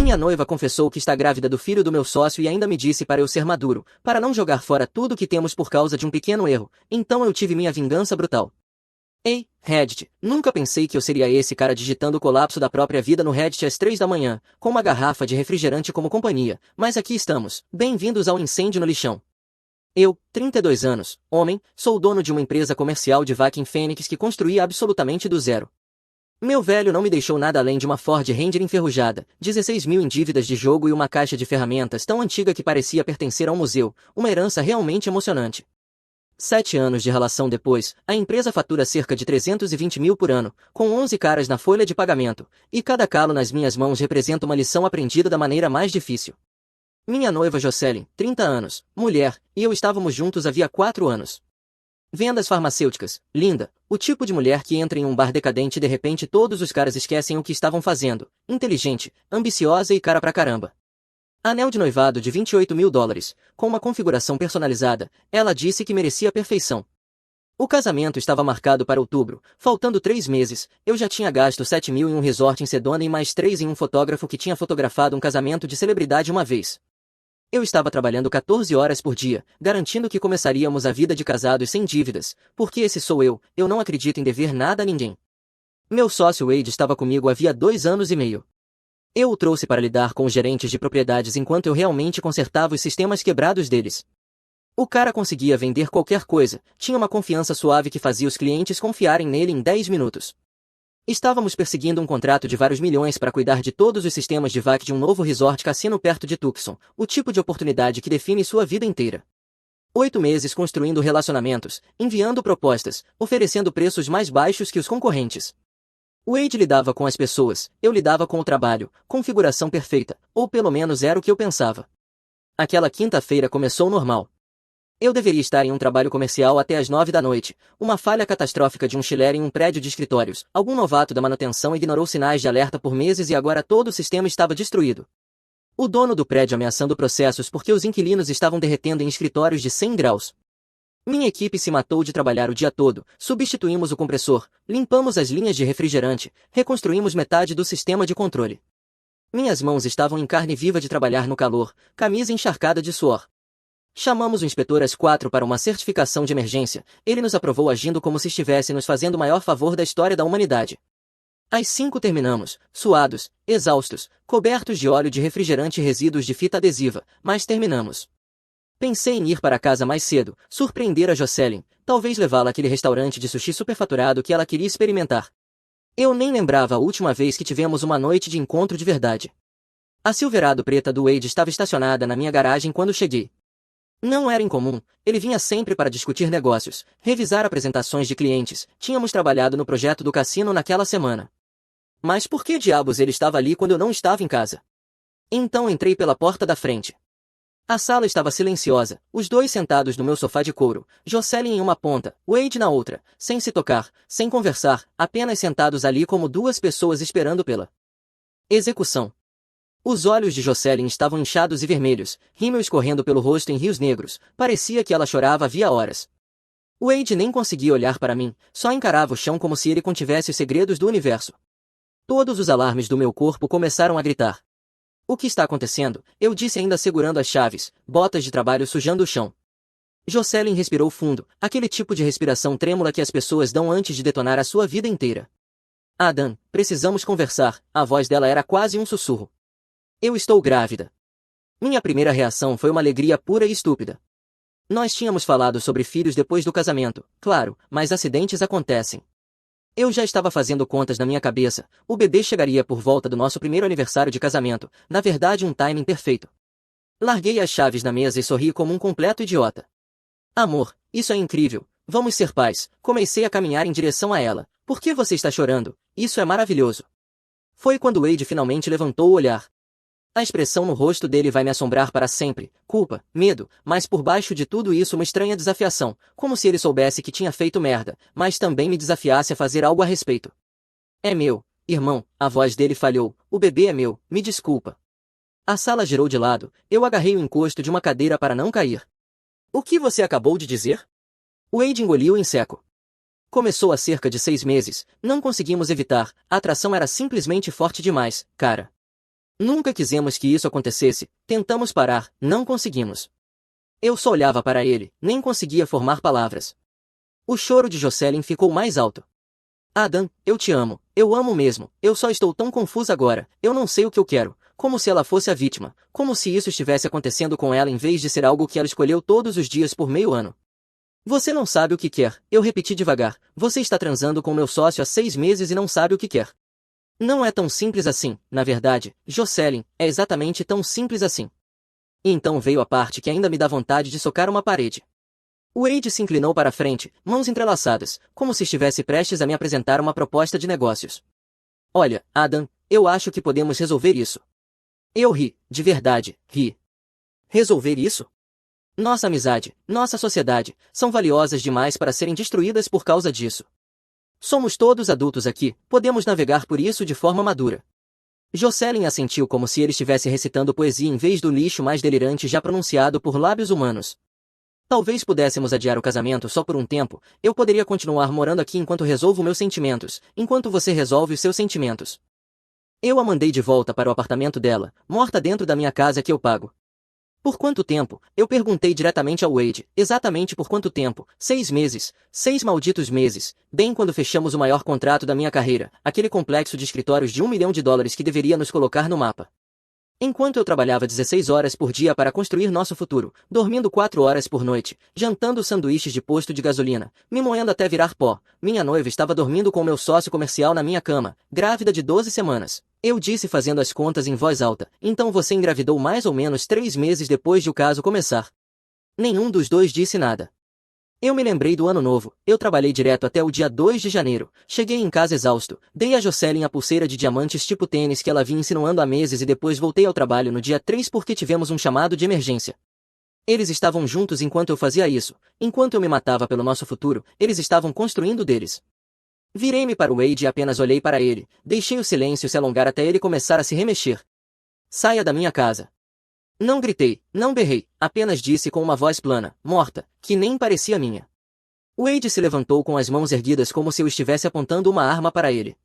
Minha noiva confessou que está grávida do filho do meu sócio e ainda me disse para eu ser maduro, para não jogar fora tudo que temos por causa de um pequeno erro, então eu tive minha vingança brutal. Ei, Reddit, nunca pensei que eu seria esse cara digitando o colapso da própria vida no Reddit às 3 da manhã, com uma garrafa de refrigerante como companhia, mas aqui estamos, bem-vindos ao incêndio no lixão. Eu, 32 anos, homem, sou o dono de uma empresa comercial de vaca em Fênix que construía absolutamente do zero. Meu velho não me deixou nada além de uma Ford Ranger enferrujada, 16 mil em dívidas de jogo e uma caixa de ferramentas tão antiga que parecia pertencer a um museu, uma herança realmente emocionante. 7 anos de relação depois, a empresa fatura cerca de 320 mil por ano, com 11 caras na folha de pagamento, e cada calo nas minhas mãos representa uma lição aprendida da maneira mais difícil. Minha noiva Jocelyn, 30 anos, mulher, e eu estávamos juntos havia 4 anos. Vendas farmacêuticas, linda, o tipo de mulher que entra em um bar decadente e de repente todos os caras esquecem o que estavam fazendo, inteligente, ambiciosa e cara pra caramba. Anel de noivado de 28 mil dólares, com uma configuração personalizada, ela disse que merecia a perfeição. O casamento estava marcado para outubro, faltando 3 meses, eu já tinha gasto 7 mil em um resort em Sedona e mais 3 em um fotógrafo que tinha fotografado um casamento de celebridade uma vez. Eu estava trabalhando 14 horas por dia, garantindo que começaríamos a vida de casados sem dívidas, porque esse sou eu não acredito em dever nada a ninguém. Meu sócio Wade estava comigo havia 2 anos e meio. Eu o trouxe para lidar com os gerentes de propriedades enquanto eu realmente consertava os sistemas quebrados deles. O cara conseguia vender qualquer coisa, tinha uma confiança suave que fazia os clientes confiarem nele em 10 minutos. Estávamos perseguindo um contrato de vários milhões para cuidar de todos os sistemas de vac de um novo resort cassino perto de Tucson, o tipo de oportunidade que define sua vida inteira. 8 meses construindo relacionamentos, enviando propostas, oferecendo preços mais baixos que os concorrentes. Wade lidava com as pessoas, eu lidava com o trabalho, configuração perfeita, ou pelo menos era o que eu pensava. Aquela quinta-feira começou normal. Eu deveria estar em um trabalho comercial até às 9 da noite, uma falha catastrófica de um chiller em um prédio de escritórios, algum novato da manutenção ignorou sinais de alerta por meses e agora todo o sistema estava destruído. O dono do prédio ameaçando processos porque os inquilinos estavam derretendo em escritórios de 100 graus. Minha equipe se matou de trabalhar o dia todo, substituímos o compressor, limpamos as linhas de refrigerante, reconstruímos metade do sistema de controle. Minhas mãos estavam em carne viva de trabalhar no calor, camisa encharcada de suor. Chamamos o inspetor às 4 para uma certificação de emergência, ele nos aprovou agindo como se estivesse nos fazendo o maior favor da história da humanidade. Às 5 terminamos, suados, exaustos, cobertos de óleo de refrigerante e resíduos de fita adesiva, mas terminamos. Pensei em ir para casa mais cedo, surpreender a Jocelyn, talvez levá-la àquele restaurante de sushi superfaturado que ela queria experimentar. Eu nem lembrava a última vez que tivemos uma noite de encontro de verdade. A Silverado preta do Wade estava estacionada na minha garagem quando cheguei. Não era incomum, ele vinha sempre para discutir negócios, revisar apresentações de clientes, tínhamos trabalhado no projeto do cassino naquela semana. Mas por que diabos ele estava ali quando eu não estava em casa? Então entrei pela porta da frente. A sala estava silenciosa, os dois sentados no meu sofá de couro, Jocelyn em uma ponta, Wade na outra, sem se tocar, sem conversar, apenas sentados ali como duas pessoas esperando pela execução. Os olhos de Jocelyn estavam inchados e vermelhos, rímel escorrendo pelo rosto em rios negros, parecia que ela chorava havia horas. Wade nem conseguia olhar para mim, só encarava o chão como se ele contivesse os segredos do universo. Todos os alarmes do meu corpo começaram a gritar. O que está acontecendo? Eu disse ainda segurando as chaves, botas de trabalho sujando o chão. Jocelyn respirou fundo, aquele tipo de respiração trêmula que as pessoas dão antes de detonar a sua vida inteira. Adam, precisamos conversar, a voz dela era quase um sussurro. Eu estou grávida. Minha primeira reação foi uma alegria pura e estúpida. Nós tínhamos falado sobre filhos depois do casamento, claro, mas acidentes acontecem. Eu já estava fazendo contas na minha cabeça, o bebê chegaria por volta do nosso primeiro aniversário de casamento, na verdade um timing perfeito. Larguei as chaves na mesa e sorri como um completo idiota. Amor, isso é incrível, vamos ser pais, comecei a caminhar em direção a ela. Por que você está chorando? Isso é maravilhoso. Foi quando Wade finalmente levantou o olhar. A expressão no rosto dele vai me assombrar para sempre, culpa, medo, mas por baixo de tudo isso uma estranha desafiação, como se ele soubesse que tinha feito merda, mas também me desafiasse a fazer algo a respeito. É meu, irmão, a voz dele falhou, o bebê é meu, me desculpa. A sala girou de lado, eu agarrei o encosto de uma cadeira para não cair. O que você acabou de dizer? Wade engoliu em seco. Começou há cerca de 6 meses, não conseguimos evitar, a atração era simplesmente forte demais, cara. Nunca quisemos que isso acontecesse, tentamos parar, não conseguimos. Eu só olhava para ele, nem conseguia formar palavras. O choro de Jocelyn ficou mais alto. Adam, eu te amo, eu amo mesmo, eu só estou tão confusa agora, eu não sei o que eu quero, como se ela fosse a vítima, como se isso estivesse acontecendo com ela em vez de ser algo que ela escolheu todos os dias por meio ano. Você não sabe o que quer, eu repeti devagar, você está transando com meu sócio há 6 meses e não sabe o que quer. Não é tão simples assim, na verdade, Jocelyn, é exatamente tão simples assim. E então veio a parte que ainda me dá vontade de socar uma parede. Wade se inclinou para a frente, mãos entrelaçadas, como se estivesse prestes a me apresentar uma proposta de negócios. Olha, Adam, eu acho que podemos resolver isso. Eu ri, de verdade, ri. Resolver isso? Nossa amizade, nossa sociedade, são valiosas demais para serem destruídas por causa disso. Somos todos adultos aqui, podemos navegar por isso de forma madura. Jocelyn assentiu como se ele estivesse recitando poesia em vez do lixo mais delirante já pronunciado por lábios humanos. Talvez pudéssemos adiar o casamento só por um tempo, eu poderia continuar morando aqui enquanto resolvo meus sentimentos, enquanto você resolve os seus sentimentos. Eu a mandei de volta para o apartamento dela, morta dentro da minha casa que eu pago. Por quanto tempo? Eu perguntei diretamente ao Wade, exatamente por quanto tempo? 6 meses, 6 malditos meses, bem quando fechamos o maior contrato da minha carreira, aquele complexo de escritórios de $1 milhão que deveria nos colocar no mapa. Enquanto eu trabalhava 16 horas por dia para construir nosso futuro, dormindo 4 horas por noite, jantando sanduíches de posto de gasolina, me moendo até virar pó, minha noiva estava dormindo com meu sócio comercial na minha cama, grávida de 12 semanas. Eu disse fazendo as contas em voz alta, então você engravidou mais ou menos 3 meses depois de o caso começar. Nenhum dos dois disse nada. Eu me lembrei do ano novo, eu trabalhei direto até o dia 2 de janeiro, cheguei em casa exausto, dei a Jocelyn a pulseira de diamantes tipo tênis que ela vinha insinuando há meses e depois voltei ao trabalho no dia 3 porque tivemos um chamado de emergência. Eles estavam juntos enquanto eu fazia isso, enquanto eu me matava pelo nosso futuro, eles estavam construindo o deles. Virei-me para o Wade e apenas olhei para ele, deixei o silêncio se alongar até ele começar a se remexer. Saia da minha casa. Não gritei, não berrei, apenas disse com uma voz plana, morta, que nem parecia minha. Wade se levantou com as mãos erguidas como se eu estivesse apontando uma arma para ele.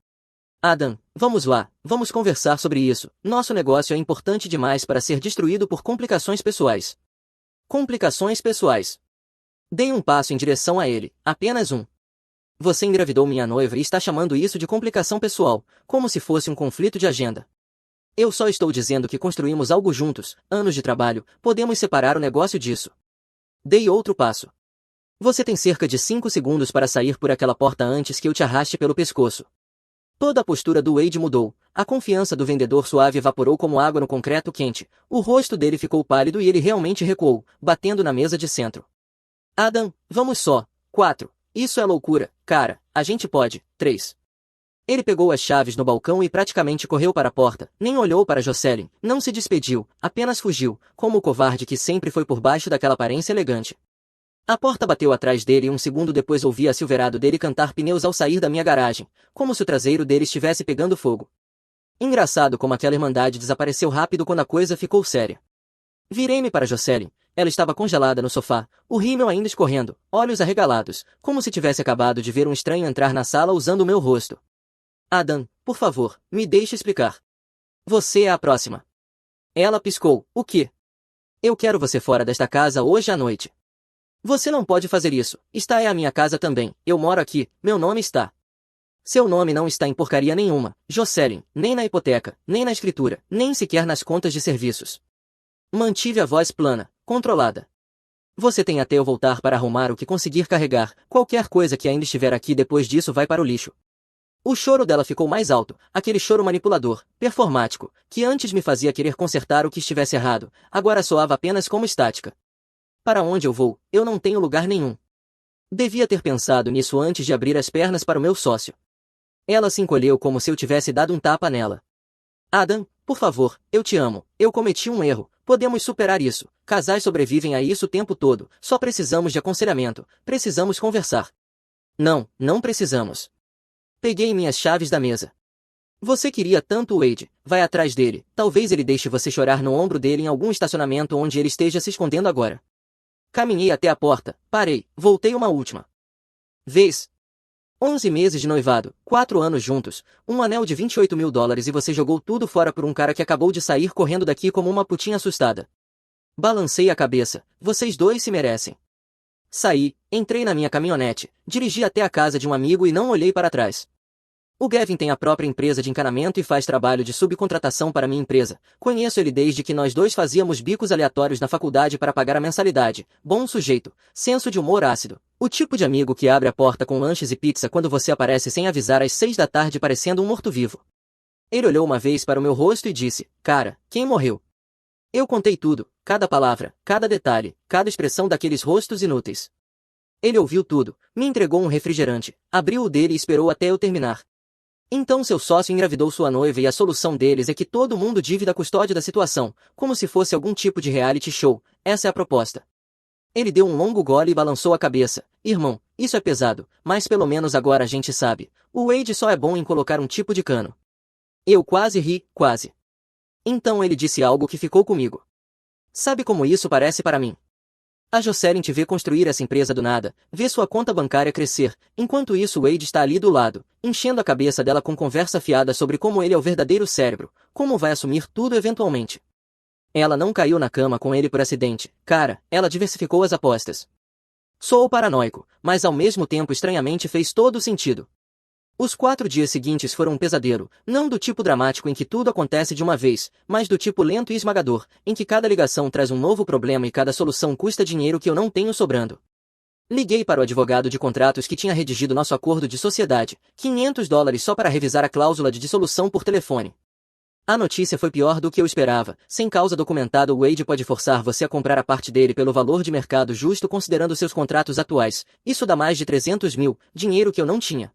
Adam, vamos lá, vamos conversar sobre isso, nosso negócio é importante demais para ser destruído por complicações pessoais. Complicações pessoais. Dei um passo em direção a ele, apenas um. Você engravidou minha noiva e está chamando isso de complicação pessoal, como se fosse um conflito de agenda. Eu só estou dizendo que construímos algo juntos, anos de trabalho, podemos separar o negócio disso. Dei outro passo. Você tem cerca de 5 segundos para sair por aquela porta antes que eu te arraste pelo pescoço. Toda a postura do Wade mudou, a confiança do vendedor suave evaporou como água no concreto quente, o rosto dele ficou pálido e ele realmente recuou, batendo na mesa de centro. Adam, vamos só. 4. Isso é loucura, cara, a gente pode. 3. Ele pegou as chaves no balcão e praticamente correu para a porta, nem olhou para Jocelyn, não se despediu, apenas fugiu, como o covarde que sempre foi por baixo daquela aparência elegante. A porta bateu atrás dele e um segundo depois ouvi a Silverado dele cantar pneus ao sair da minha garagem, como se o traseiro dele estivesse pegando fogo. Engraçado como aquela irmandade desapareceu rápido quando a coisa ficou séria. Virei-me para Jocelyn, ela estava congelada no sofá, o rímel ainda escorrendo, olhos arregalados, como se tivesse acabado de ver um estranho entrar na sala usando o meu rosto. Adam, por favor, me deixe explicar. Você é a próxima. Ela piscou. O quê? Eu quero você fora desta casa hoje à noite. Você não pode fazer isso. Esta é a minha casa também. Eu moro aqui. Meu nome está. Seu nome não está em porcaria nenhuma, Jocelyn, nem na hipoteca, nem na escritura, nem sequer nas contas de serviços. Mantive a voz plana, controlada. Você tem até eu voltar para arrumar o que conseguir carregar. Qualquer coisa que ainda estiver aqui depois disso vai para o lixo. O choro dela ficou mais alto, aquele choro manipulador, performático, que antes me fazia querer consertar o que estivesse errado, agora soava apenas como estática. Para onde eu vou? Eu não tenho lugar nenhum. Devia ter pensado nisso antes de abrir as pernas para o meu sócio. Ela se encolheu como se eu tivesse dado um tapa nela. Adam, por favor, eu te amo, eu cometi um erro, podemos superar isso, casais sobrevivem a isso o tempo todo, só precisamos de aconselhamento, precisamos conversar. Não, não precisamos. Peguei minhas chaves da mesa. Você queria tanto o Wade, vai atrás dele, talvez ele deixe você chorar no ombro dele em algum estacionamento onde ele esteja se escondendo agora. Caminhei até a porta, parei, voltei uma última vez. 11 meses de noivado, 4 anos juntos, um anel de US$ 28.000 e você jogou tudo fora por um cara que acabou de sair correndo daqui como uma putinha assustada. Balancei a cabeça, vocês dois se merecem. Saí, entrei na minha caminhonete, dirigi até a casa de um amigo e não olhei para trás. O Gavin tem a própria empresa de encanamento e faz trabalho de subcontratação para minha empresa. Conheço ele desde que nós dois fazíamos bicos aleatórios na faculdade para pagar a mensalidade. Bom sujeito, senso de humor ácido. O tipo de amigo que abre a porta com lanches e pizza quando você aparece sem avisar às 6 da tarde parecendo um morto-vivo. Ele olhou uma vez para o meu rosto e disse, cara, quem morreu? Eu contei tudo, cada palavra, cada detalhe, cada expressão daqueles rostos inúteis. Ele ouviu tudo, me entregou um refrigerante, abriu o dele e esperou até eu terminar. Então seu sócio engravidou sua noiva e a solução deles é que todo mundo divida a custódia da situação, como se fosse algum tipo de reality show. Essa é a proposta. Ele deu um longo gole e balançou a cabeça. Irmão, isso é pesado, mas pelo menos agora a gente sabe. O Wade só é bom em colocar um tipo de cano. Eu quase ri, quase. Então ele disse algo que ficou comigo. Sabe como isso parece para mim? A Jocelyn te vê construir essa empresa do nada, vê sua conta bancária crescer, enquanto isso o Wade está ali do lado, enchendo a cabeça dela com conversa fiada sobre como ele é o verdadeiro cérebro, como vai assumir tudo eventualmente. Ela não caiu na cama com ele por acidente, cara, ela diversificou as apostas. Sou paranoico, mas ao mesmo tempo estranhamente fez todo sentido. Os 4 dias seguintes foram um pesadelo, não do tipo dramático em que tudo acontece de uma vez, mas do tipo lento e esmagador, em que cada ligação traz um novo problema e cada solução custa dinheiro que eu não tenho sobrando. Liguei para o advogado de contratos que tinha redigido nosso acordo de sociedade, US$ 500 só para revisar a cláusula de dissolução por telefone. A notícia foi pior do que eu esperava. Sem causa documentada, o Wade pode forçar você a comprar a parte dele pelo valor de mercado justo considerando seus contratos atuais. Isso dá mais de 300 mil, dinheiro que eu não tinha.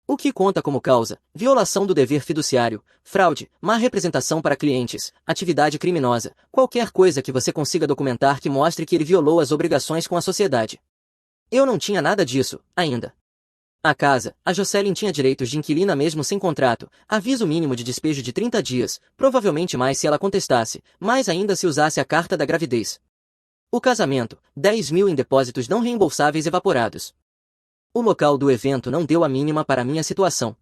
O que conta como causa? Violação do dever fiduciário, fraude, má representação para clientes, atividade criminosa, qualquer coisa que você consiga documentar que mostre que ele violou as obrigações com a sociedade. Eu não tinha nada disso, ainda. A casa, a Jocelyn tinha direitos de inquilina mesmo sem contrato, aviso mínimo de despejo de 30 dias, provavelmente mais se ela contestasse, mais ainda se usasse a carta da gravidez. O casamento, 10 mil em depósitos não reembolsáveis evaporados. O local do evento não deu a mínima para minha situação.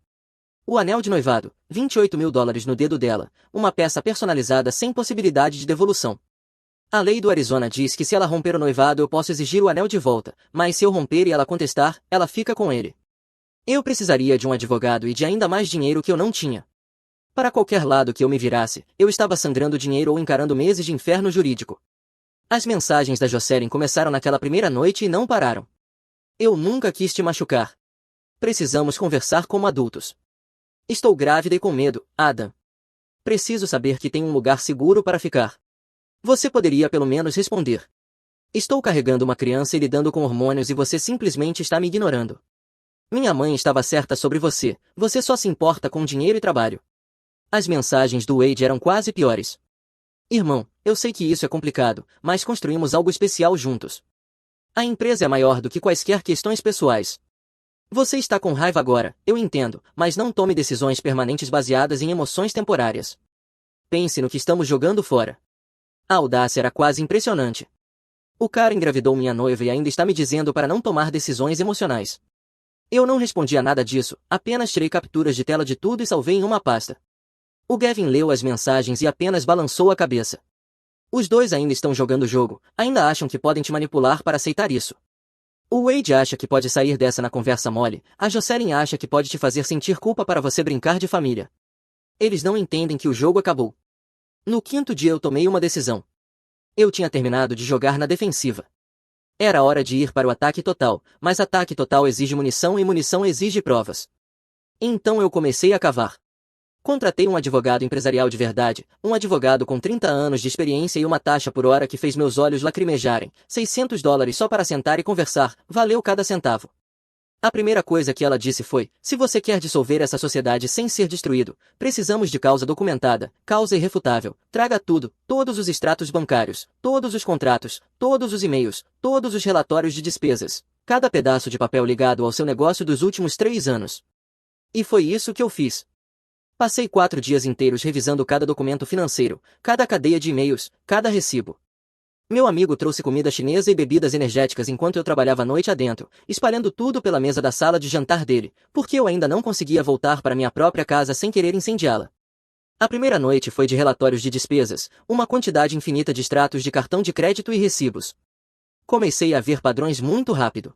O anel de noivado, US$ 28.000 no dedo dela, uma peça personalizada sem possibilidade de devolução. A lei do Arizona diz que se ela romper o noivado eu posso exigir o anel de volta, mas se eu romper e ela contestar, ela fica com ele. Eu precisaria de um advogado e de ainda mais dinheiro que eu não tinha. Para qualquer lado que eu me virasse, eu estava sangrando dinheiro ou encarando meses de inferno jurídico. As mensagens da Jocelyn começaram naquela primeira noite e não pararam. Eu nunca quis te machucar. Precisamos conversar como adultos. Estou grávida e com medo, Adam. Preciso saber que tem um lugar seguro para ficar. Você poderia pelo menos responder. Estou carregando uma criança e lidando com hormônios e você simplesmente está me ignorando. Minha mãe estava certa sobre você, você só se importa com dinheiro e trabalho. As mensagens do Wade eram quase piores. Irmão, eu sei que isso é complicado, mas construímos algo especial juntos. A empresa é maior do que quaisquer questões pessoais. Você está com raiva agora, eu entendo, mas não tome decisões permanentes baseadas em emoções temporárias. Pense no que estamos jogando fora. A audácia era quase impressionante. O cara engravidou minha noiva e ainda está me dizendo para não tomar decisões emocionais. Eu não respondi a nada disso, apenas tirei capturas de tela de tudo e salvei em uma pasta. O Gavin leu as mensagens e apenas balançou a cabeça. Os dois ainda estão jogando o jogo, ainda acham que podem te manipular para aceitar isso. O Wade acha que pode sair dessa na conversa mole, a Jocelyn acha que pode te fazer sentir culpa para você brincar de família. Eles não entendem que o jogo acabou. No 5º dia eu tomei uma decisão. Eu tinha terminado de jogar na defensiva. Era hora de ir para o ataque total, mas ataque total exige munição e munição exige provas. Então eu comecei a cavar. Contratei um advogado empresarial de verdade, um advogado com 30 anos de experiência e uma taxa por hora que fez meus olhos lacrimejarem, $600 só para sentar e conversar, valeu cada centavo. A primeira coisa que ela disse foi, se você quer dissolver essa sociedade sem ser destruído, precisamos de causa documentada, causa irrefutável, traga tudo, todos os extratos bancários, todos os contratos, todos os e-mails, todos os relatórios de despesas, cada pedaço de papel ligado ao seu negócio dos últimos 3 anos. E foi isso que eu fiz. Passei 4 dias inteiros revisando cada documento financeiro, cada cadeia de e-mails, cada recibo. Meu amigo trouxe comida chinesa e bebidas energéticas enquanto eu trabalhava a noite adentro, espalhando tudo pela mesa da sala de jantar dele, porque eu ainda não conseguia voltar para minha própria casa sem querer incendiá-la. A primeira noite foi de relatórios de despesas, uma quantidade infinita de extratos de cartão de crédito e recibos. Comecei a ver padrões muito rápido.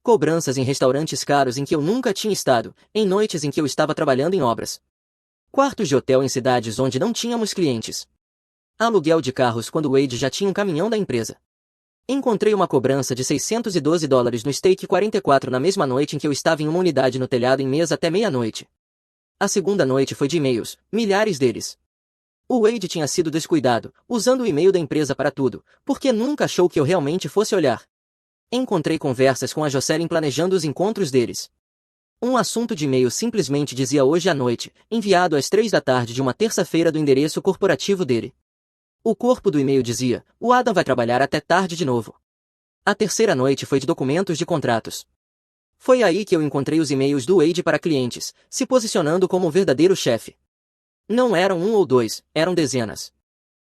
Cobranças em restaurantes caros em que eu nunca tinha estado, em noites em que eu estava trabalhando em obras. Quartos de hotel em cidades onde não tínhamos clientes. Aluguel de carros quando Wade já tinha um caminhão da empresa. Encontrei uma cobrança de $612 no Steak 44 na mesma noite em que eu estava em uma unidade no telhado em mesa até meia-noite. A segunda noite foi de e-mails, milhares deles. O Wade tinha sido descuidado, usando o e-mail da empresa para tudo, porque nunca achou que eu realmente fosse olhar. Encontrei conversas com a Jocelyn planejando os encontros deles. Um assunto de e-mail simplesmente dizia hoje à noite, enviado às 3 da tarde de uma terça-feira do endereço corporativo dele. O corpo do e-mail dizia, o Adam vai trabalhar até tarde de novo. A terceira noite foi de documentos de contratos. Foi aí que eu encontrei os e-mails do Wade para clientes, se posicionando como o verdadeiro chefe. Não eram um ou dois, eram dezenas.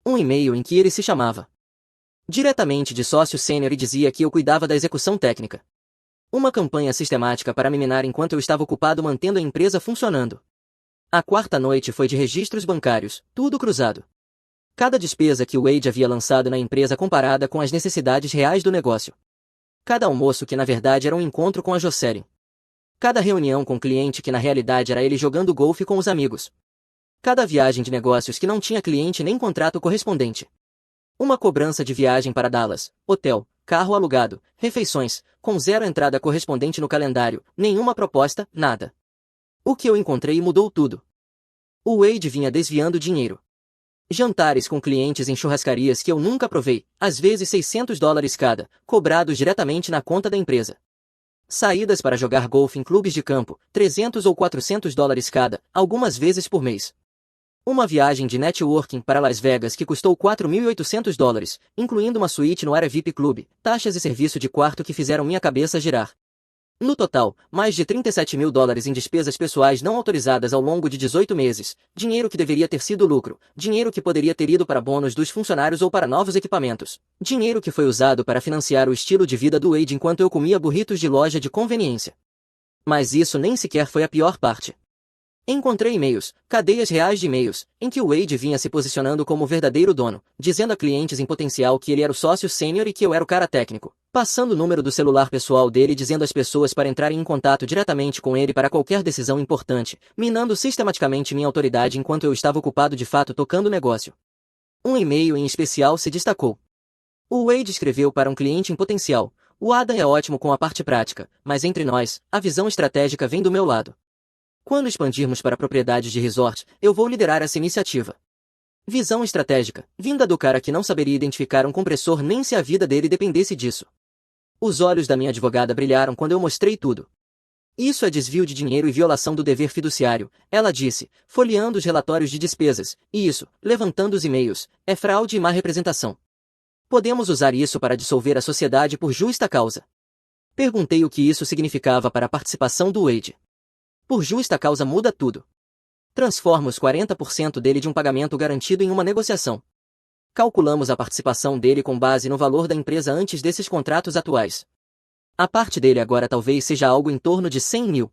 Um e-mail em que ele se chamava diretamente de sócio sênior e dizia que eu cuidava da execução técnica. Uma campanha sistemática para me minar enquanto eu estava ocupado mantendo a empresa funcionando. A quarta noite foi de registros bancários, tudo cruzado. Cada despesa que o Wade havia lançado na empresa comparada com as necessidades reais do negócio. Cada almoço que na verdade era um encontro com a Jocelyn. Cada reunião com o cliente que na realidade era ele jogando golfe com os amigos. Cada viagem de negócios que não tinha cliente nem contrato correspondente. Uma cobrança de viagem para Dallas, hotel, carro alugado, refeições, com zero entrada correspondente no calendário, nenhuma proposta, nada. O que eu encontrei mudou tudo. O Wade vinha desviando dinheiro. Jantares com clientes em churrascarias que eu nunca provei, às vezes $600 cada, cobrados diretamente na conta da empresa. Saídas para jogar golfe em clubes de campo, $300 ou $400 cada, algumas vezes por mês. Uma viagem de networking para Las Vegas que custou $4.800, incluindo uma suíte no Area VIP Club, taxas e serviço de quarto que fizeram minha cabeça girar. No total, mais de $37.000 em despesas pessoais não autorizadas ao longo de 18 meses, dinheiro que deveria ter sido lucro, dinheiro que poderia ter ido para bônus dos funcionários ou para novos equipamentos, dinheiro que foi usado para financiar o estilo de vida do Wade enquanto eu comia burritos de loja de conveniência. Mas isso nem sequer foi a pior parte. Encontrei e-mails, cadeias reais de e-mails, em que o Wade vinha se posicionando como o verdadeiro dono, dizendo a clientes em potencial que ele era o sócio sênior e que eu era o cara técnico, passando o número do celular pessoal dele e dizendo às pessoas para entrarem em contato diretamente com ele para qualquer decisão importante, minando sistematicamente minha autoridade enquanto eu estava ocupado de fato tocando o negócio. Um e-mail em especial se destacou. O Wade escreveu para um cliente em potencial, o Adam é ótimo com a parte prática, mas entre nós, a visão estratégica vem do meu lado. Quando expandirmos para propriedades de resort, eu vou liderar essa iniciativa. Visão estratégica, vinda do cara que não saberia identificar um compressor nem se a vida dele dependesse disso. Os olhos da minha advogada brilharam quando eu mostrei tudo. Isso é desvio de dinheiro e violação do dever fiduciário, ela disse, folheando os relatórios de despesas, e isso, levantando os e-mails, é fraude e má representação. Podemos usar isso para dissolver a sociedade por justa causa. Perguntei o que isso significava para a participação do Wade. Por justa causa muda tudo. Transforma os 40% dele de um pagamento garantido em uma negociação. Calculamos a participação dele com base no valor da empresa antes desses contratos atuais. A parte dele agora talvez seja algo em torno de 100 mil.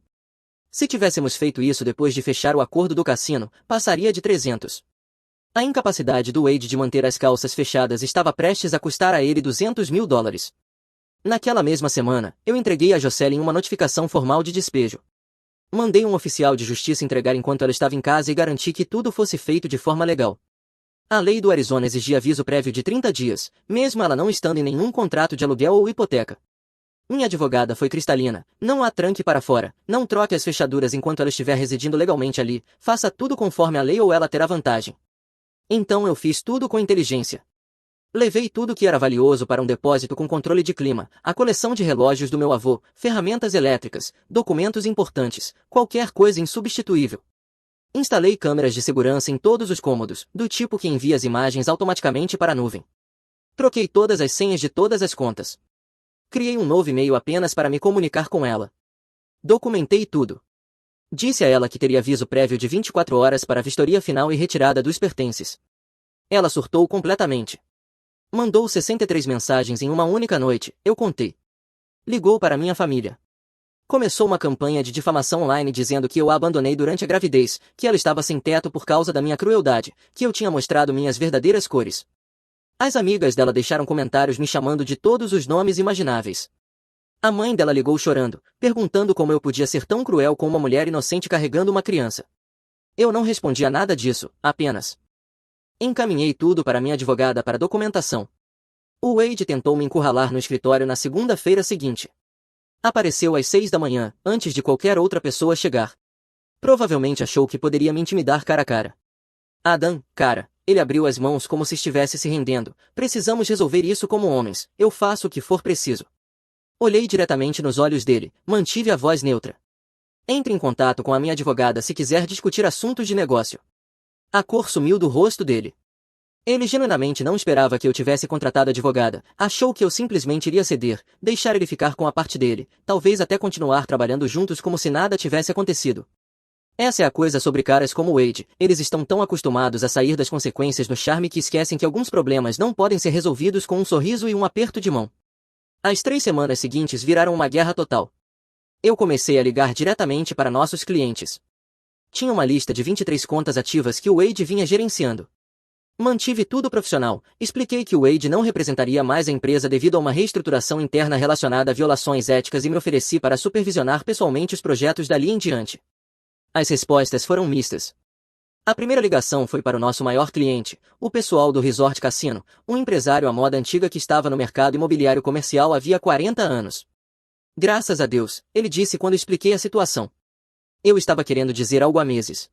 Se tivéssemos feito isso depois de fechar o acordo do cassino, passaria de 300. A incapacidade do Wade de manter as calças fechadas estava prestes a custar a ele $200.000. Naquela mesma semana, eu entreguei a Jocelyn uma notificação formal de despejo. Mandei um oficial de justiça entregar enquanto ela estava em casa e garanti que tudo fosse feito de forma legal. A lei do Arizona exigia aviso prévio de 30 dias, mesmo ela não estando em nenhum contrato de aluguel ou hipoteca. Minha advogada foi cristalina, não há tranque para fora, não troque as fechaduras enquanto ela estiver residindo legalmente ali, faça tudo conforme a lei ou ela terá vantagem. Então eu fiz tudo com inteligência. Levei tudo que era valioso para um depósito com controle de clima, a coleção de relógios do meu avô, ferramentas elétricas, documentos importantes, qualquer coisa insubstituível. Instalei câmeras de segurança em todos os cômodos, do tipo que envia as imagens automaticamente para a nuvem. Troquei todas as senhas de todas as contas. Criei um novo e-mail apenas para me comunicar com ela. Documentei tudo. Disse a ela que teria aviso prévio de 24 horas para a vistoria final e retirada dos pertences. Ela surtou completamente. Mandou 63 mensagens em uma única noite, eu contei. Ligou para minha família. Começou uma campanha de difamação online dizendo que eu a abandonei durante a gravidez, que ela estava sem teto por causa da minha crueldade, que eu tinha mostrado minhas verdadeiras cores. As amigas dela deixaram comentários me chamando de todos os nomes imagináveis. A mãe dela ligou chorando, perguntando como eu podia ser tão cruel com uma mulher inocente carregando uma criança. Eu não respondi a nada disso, apenas encaminhei tudo para minha advogada para documentação. O Wade tentou me encurralar no escritório na segunda-feira seguinte. Apareceu às 6 da manhã, antes de qualquer outra pessoa chegar. Provavelmente achou que poderia me intimidar cara a cara. Adam, cara, ele abriu as mãos como se estivesse se rendendo. Precisamos resolver isso como homens, eu faço o que for preciso. Olhei diretamente nos olhos dele, mantive a voz neutra. Entre em contato com a minha advogada se quiser discutir assuntos de negócio. A cor sumiu do rosto dele. Ele genuinamente não esperava que eu tivesse contratado advogada, achou que eu simplesmente iria ceder, deixar ele ficar com a parte dele, talvez até continuar trabalhando juntos como se nada tivesse acontecido. Essa é a coisa sobre caras como Wade, eles estão tão acostumados a sair das consequências do charme que esquecem que alguns problemas não podem ser resolvidos com um sorriso e um aperto de mão. As 3 semanas seguintes viraram uma guerra total. Eu comecei a ligar diretamente para nossos clientes. Tinha uma lista de 23 contas ativas que o Wade vinha gerenciando. Mantive tudo profissional, expliquei que o Wade não representaria mais a empresa devido a uma reestruturação interna relacionada a violações éticas e me ofereci para supervisionar pessoalmente os projetos dali em diante. As respostas foram mistas. A primeira ligação foi para o nosso maior cliente, o pessoal do Resort Cassino, um empresário à moda antiga que estava no mercado imobiliário comercial havia 40 anos. Graças a Deus, ele disse quando expliquei a situação. Eu estava querendo dizer algo há meses.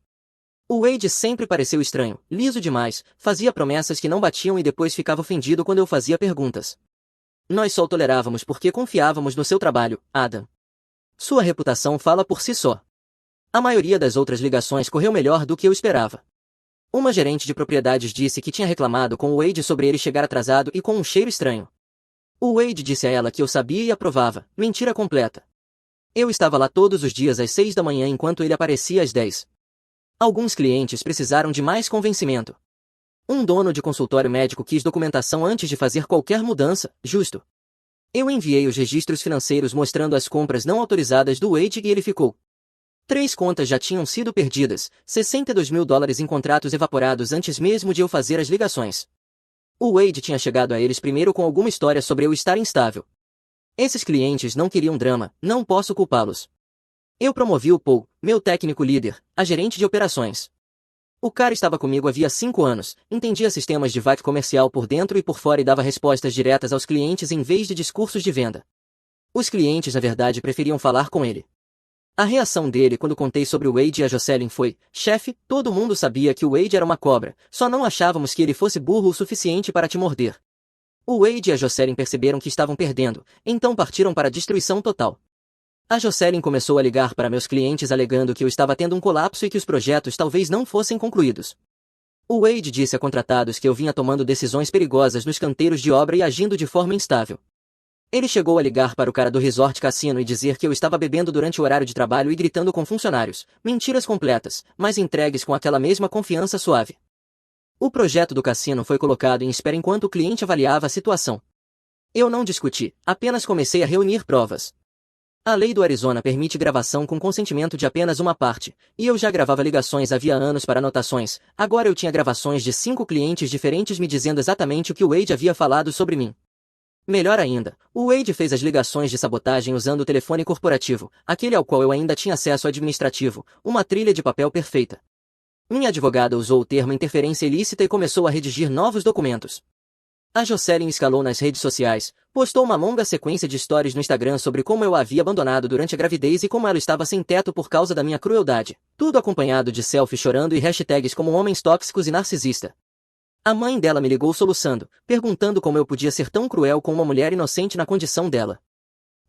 O Wade sempre pareceu estranho, liso demais, fazia promessas que não batiam e depois ficava ofendido quando eu fazia perguntas. Nós só o tolerávamos porque confiávamos no seu trabalho, Adam. Sua reputação fala por si só. A maioria das outras ligações correu melhor do que eu esperava. Uma gerente de propriedades disse que tinha reclamado com o Wade sobre ele chegar atrasado e com um cheiro estranho. O Wade disse a ela que eu sabia e aprovava, mentira completa. Eu estava lá todos os dias às 6 da manhã enquanto ele aparecia às 10. Alguns clientes precisaram de mais convencimento. Um dono de consultório médico quis documentação antes de fazer qualquer mudança, justo. Eu enviei os registros financeiros mostrando as compras não autorizadas do Wade e ele ficou. 3 contas já tinham sido perdidas, $62.000 em contratos evaporados antes mesmo de eu fazer as ligações. O Wade tinha chegado a eles primeiro com alguma história sobre eu estar instável. Esses clientes não queriam drama, não posso culpá-los. Eu promovi o Paul, meu técnico líder, a gerente de operações. O cara estava comigo havia 5 anos, entendia sistemas de VAC comercial por dentro e por fora e dava respostas diretas aos clientes em vez de discursos de venda. Os clientes na verdade preferiam falar com ele. A reação dele quando contei sobre o Wade e a Jocelyn foi: chefe, todo mundo sabia que o Wade era uma cobra, só não achávamos que ele fosse burro o suficiente para te morder. O Wade e a Jocelyn perceberam que estavam perdendo, então partiram para a destruição total. A Jocelyn começou a ligar para meus clientes alegando que eu estava tendo um colapso e que os projetos talvez não fossem concluídos. O Wade disse a contratados que eu vinha tomando decisões perigosas nos canteiros de obra e agindo de forma instável. Ele chegou a ligar para o cara do Resort Cassino e dizer que eu estava bebendo durante o horário de trabalho e gritando com funcionários, mentiras completas, mas entregues com aquela mesma confiança suave. O projeto do cassino foi colocado em espera enquanto o cliente avaliava a situação. Eu não discuti, apenas comecei a reunir provas. A lei do Arizona permite gravação com consentimento de apenas uma parte, e eu já gravava ligações havia anos para anotações, agora eu tinha gravações de 5 clientes diferentes me dizendo exatamente o que o Wade havia falado sobre mim. Melhor ainda, o Wade fez as ligações de sabotagem usando o telefone corporativo, aquele ao qual eu ainda tinha acesso administrativo, uma trilha de papel perfeita. Minha advogada usou o termo interferência ilícita e começou a redigir novos documentos. A Jocelyn escalou nas redes sociais, postou uma longa sequência de stories no Instagram sobre como eu a havia abandonado durante a gravidez e como ela estava sem teto por causa da minha crueldade, tudo acompanhado de selfie chorando e hashtags como homens tóxicos e narcisista. A mãe dela me ligou soluçando, perguntando como eu podia ser tão cruel com uma mulher inocente na condição dela.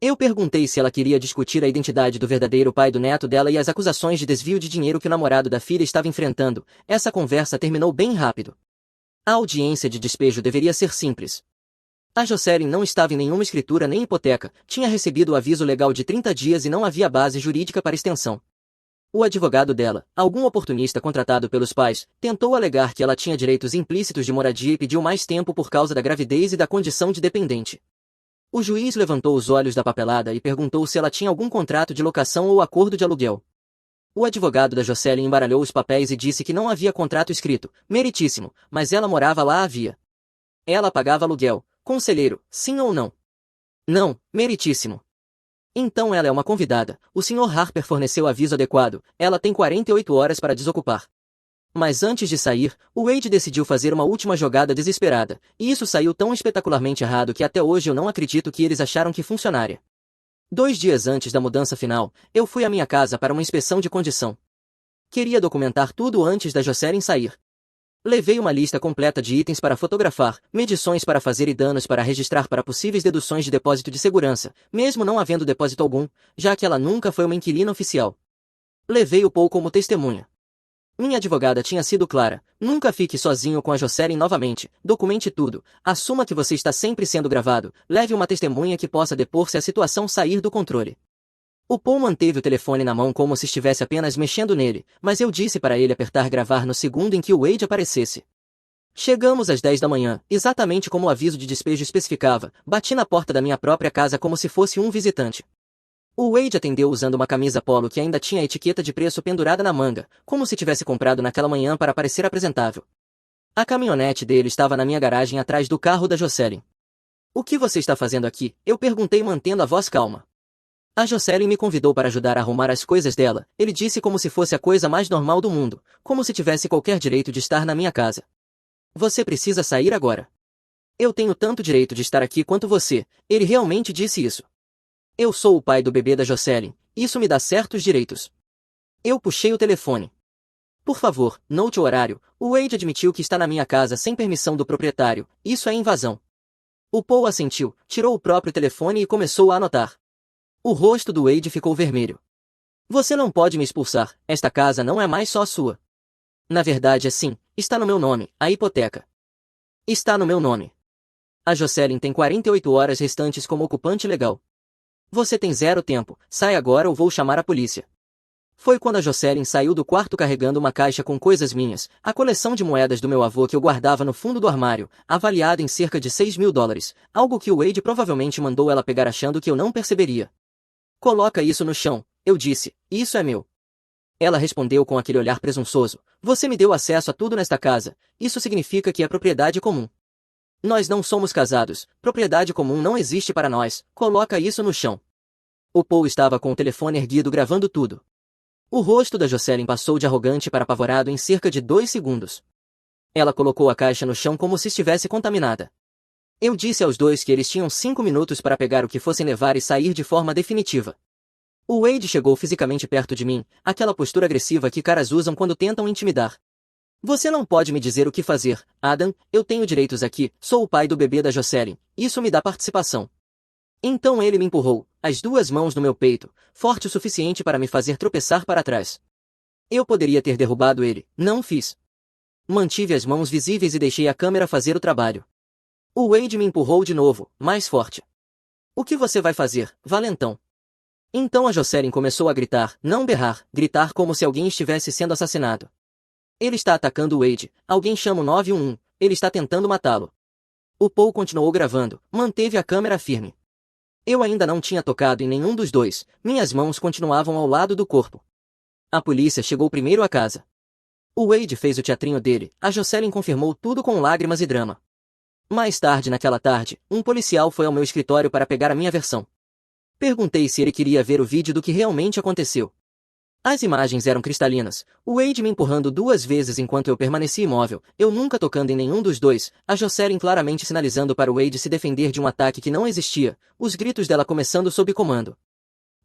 Eu perguntei se ela queria discutir a identidade do verdadeiro pai do neto dela e as acusações de desvio de dinheiro que o namorado da filha estava enfrentando. Essa conversa terminou bem rápido. A audiência de despejo deveria ser simples. A Jocelyn não estava em nenhuma escritura nem hipoteca, tinha recebido o aviso legal de 30 dias e não havia base jurídica para extensão. O advogado dela, algum oportunista contratado pelos pais, tentou alegar que ela tinha direitos implícitos de moradia e pediu mais tempo por causa da gravidez e da condição de dependente. O juiz levantou os olhos da papelada e perguntou se ela tinha algum contrato de locação ou acordo de aluguel. O advogado da Jocelyn embaralhou os papéis e disse que não havia contrato escrito, meritíssimo, mas ela morava lá havia. Ela pagava aluguel, conselheiro, sim ou não? Não, meritíssimo. Então ela é uma convidada, o Sr. Harper forneceu aviso adequado, ela tem 48 horas para desocupar. Mas antes de sair, o Wade decidiu fazer uma última jogada desesperada, e isso saiu tão espetacularmente errado que até hoje eu não acredito que eles acharam que funcionaria. 2 dias antes da mudança final, eu fui à minha casa para uma inspeção de condição. Queria documentar tudo antes da Jocelyn sair. Levei uma lista completa de itens para fotografar, medições para fazer e danos para registrar para possíveis deduções de depósito de segurança, mesmo não havendo depósito algum, já que ela nunca foi uma inquilina oficial. Levei o Paul como testemunha. Minha advogada tinha sido clara, nunca fique sozinho com a Jocelyn novamente, documente tudo, assuma que você está sempre sendo gravado, leve uma testemunha que possa depor se a situação sair do controle. O Paul manteve o telefone na mão como se estivesse apenas mexendo nele, mas eu disse para ele apertar gravar no segundo em que o Wade aparecesse. Chegamos às 10 da manhã, exatamente como o aviso de despejo especificava, bati na porta da minha própria casa como se fosse um visitante. O Wade atendeu usando uma camisa polo que ainda tinha a etiqueta de preço pendurada na manga, como se tivesse comprado naquela manhã para parecer apresentável. A caminhonete dele estava na minha garagem atrás do carro da Jocelyn. O que você está fazendo aqui? Eu perguntei mantendo a voz calma. A Jocelyn me convidou para ajudar a arrumar as coisas dela, ele disse como se fosse a coisa mais normal do mundo, como se tivesse qualquer direito de estar na minha casa. Você precisa sair agora. Eu tenho tanto direito de estar aqui quanto você, ele realmente disse isso. Eu sou o pai do bebê da Jocelyn, isso me dá certos direitos. Eu puxei o telefone. Por favor, note o horário, o Wade admitiu que está na minha casa sem permissão do proprietário, isso é invasão. O Paul assentiu, tirou o próprio telefone e começou a anotar. O rosto do Wade ficou vermelho. Você não pode me expulsar, esta casa não é mais só sua. Na verdade é sim, está no meu nome, a hipoteca. Está no meu nome. A Jocelyn tem 48 horas restantes como ocupante legal. Você tem 0 tempo, sai agora ou vou chamar a polícia. Foi quando a Jocelyn saiu do quarto carregando uma caixa com coisas minhas, a coleção de moedas do meu avô que eu guardava no fundo do armário, avaliada em cerca de $6.000, algo que o Wade provavelmente mandou ela pegar achando que eu não perceberia. Coloca isso no chão, eu disse, isso é meu. Ela respondeu com aquele olhar presunçoso, você me deu acesso a tudo nesta casa, isso significa que é propriedade comum. Nós não somos casados, propriedade comum não existe para nós, coloca isso no chão. O Paul estava com o telefone erguido gravando tudo. O rosto da Jocelyn passou de arrogante para apavorado em cerca de 2 segundos. Ela colocou a caixa no chão como se estivesse contaminada. Eu disse aos dois que eles tinham 5 minutos para pegar o que fossem levar e sair de forma definitiva. O Wade chegou fisicamente perto de mim, aquela postura agressiva que caras usam quando tentam intimidar. Você não pode me dizer o que fazer, Adam, eu tenho direitos aqui, sou o pai do bebê da Jocelyn, isso me dá participação. Então ele me empurrou, as 2 mãos no meu peito, forte o suficiente para me fazer tropeçar para trás. Eu poderia ter derrubado ele, não fiz. Mantive as mãos visíveis e deixei a câmera fazer o trabalho. O Wade me empurrou de novo, mais forte. O que você vai fazer, valentão? Então a Jocelyn começou a gritar, não berrar, gritar como se alguém estivesse sendo assassinado. Ele está atacando o Wade, alguém chama o 911, ele está tentando matá-lo. O Paul continuou gravando, manteve a câmera firme. Eu ainda não tinha tocado em nenhum dos dois, minhas mãos continuavam ao lado do corpo. A polícia chegou primeiro à casa. O Wade fez o teatrinho dele, a Jocelyn confirmou tudo com lágrimas e drama. Mais tarde naquela tarde, um policial foi ao meu escritório para pegar a minha versão. Perguntei se ele queria ver o vídeo do que realmente aconteceu. As imagens eram cristalinas, o Wade me empurrando 2 vezes enquanto eu permaneci imóvel, eu nunca tocando em nenhum dos dois, a Jocelyn claramente sinalizando para o Wade se defender de um ataque que não existia, os gritos dela começando sob comando.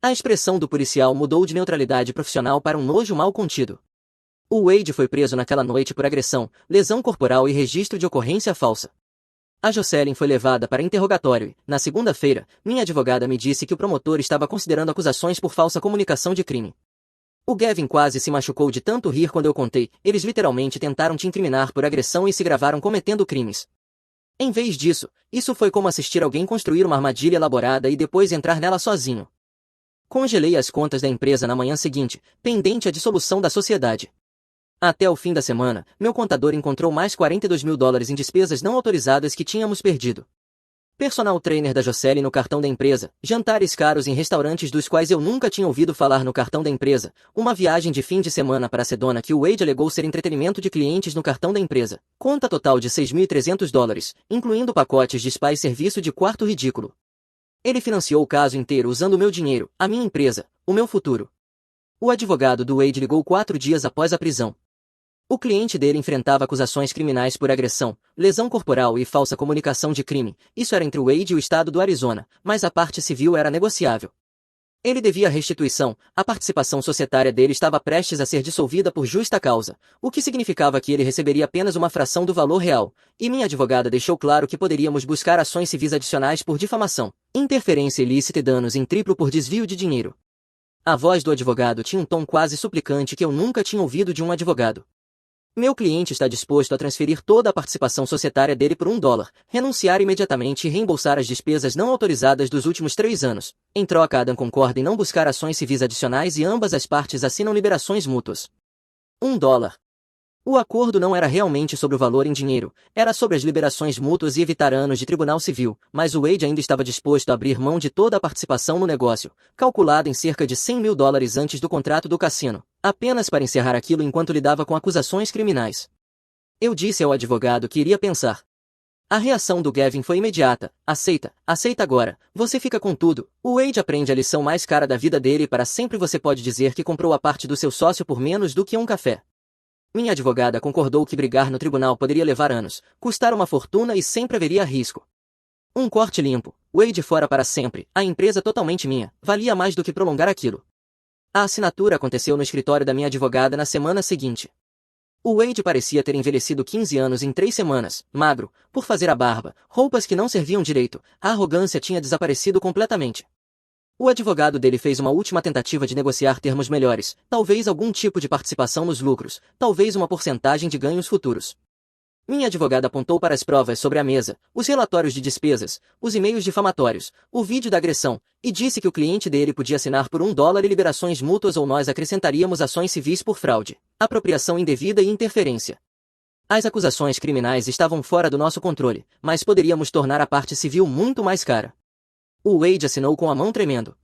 A expressão do policial mudou de neutralidade profissional para um nojo mal contido. O Wade foi preso naquela noite por agressão, lesão corporal e registro de ocorrência falsa. A Jocelyn foi levada para interrogatório e, na segunda-feira, minha advogada me disse que o promotor estava considerando acusações por falsa comunicação de crime. O Gavin quase se machucou de tanto rir quando eu contei, eles literalmente tentaram te incriminar por agressão e se gravaram cometendo crimes. Em vez disso, isso foi como assistir alguém construir uma armadilha elaborada e depois entrar nela sozinho. Congelei as contas da empresa na manhã seguinte, pendente a dissolução da sociedade. Até o fim da semana, meu contador encontrou mais $42.000 em despesas não autorizadas que tínhamos perdido. Personal trainer da Jocely no cartão da empresa, jantares caros em restaurantes dos quais eu nunca tinha ouvido falar no cartão da empresa, uma viagem de fim de semana para Sedona que o Wade alegou ser entretenimento de clientes no cartão da empresa, conta total de $6.300, incluindo pacotes de spa e serviço de quarto ridículo. Ele financiou o caso inteiro usando o meu dinheiro, a minha empresa, o meu futuro. O advogado do Wade ligou 4 dias após a prisão. O cliente dele enfrentava acusações criminais por agressão, lesão corporal e falsa comunicação de crime. Isso era entre o Wade e o estado do Arizona, mas a parte civil era negociável. Ele devia restituição, a participação societária dele estava prestes a ser dissolvida por justa causa, o que significava que ele receberia apenas uma fração do valor real, e minha advogada deixou claro que poderíamos buscar ações civis adicionais por difamação, interferência ilícita e danos em triplo por desvio de dinheiro. A voz do advogado tinha um tom quase suplicante que eu nunca tinha ouvido de um advogado. Meu cliente está disposto a transferir toda a participação societária dele por $1, renunciar imediatamente e reembolsar as despesas não autorizadas dos últimos 3 anos. Em troca, Adam concorda em não buscar ações civis adicionais e ambas as partes assinam liberações mútuas. $1. O acordo não era realmente sobre o valor em dinheiro, era sobre as liberações mútuas e evitar anos de tribunal civil, mas o Wade ainda estava disposto a abrir mão de toda a participação no negócio, calculada em cerca de $100.000 antes do contrato do cassino, apenas para encerrar aquilo enquanto lidava com acusações criminais. Eu disse ao advogado que iria pensar. A reação do Gavin foi imediata. Aceita agora, você fica com tudo. O Wade aprende a lição mais cara da vida dele e para sempre você pode dizer que comprou a parte do seu sócio por menos do que um café. Minha advogada concordou que brigar no tribunal poderia levar anos, custar uma fortuna e sempre haveria risco. Um corte limpo, Wade fora para sempre, a empresa totalmente minha, valia mais do que prolongar aquilo. A assinatura aconteceu no escritório da minha advogada na semana seguinte. O Wade parecia ter envelhecido 15 anos em 3 semanas, magro, por fazer a barba, roupas que não serviam direito, a arrogância tinha desaparecido completamente. O advogado dele fez uma última tentativa de negociar termos melhores, talvez algum tipo de participação nos lucros, talvez uma porcentagem de ganhos futuros. Minha advogada apontou para as provas sobre a mesa, os relatórios de despesas, os e-mails difamatórios, o vídeo da agressão, e disse que o cliente dele podia assinar por $1 e liberações mútuas ou nós acrescentaríamos ações civis por fraude, apropriação indevida e interferência. As acusações criminais estavam fora do nosso controle, mas poderíamos tornar a parte civil muito mais cara. O Wade assinou com a mão tremendo.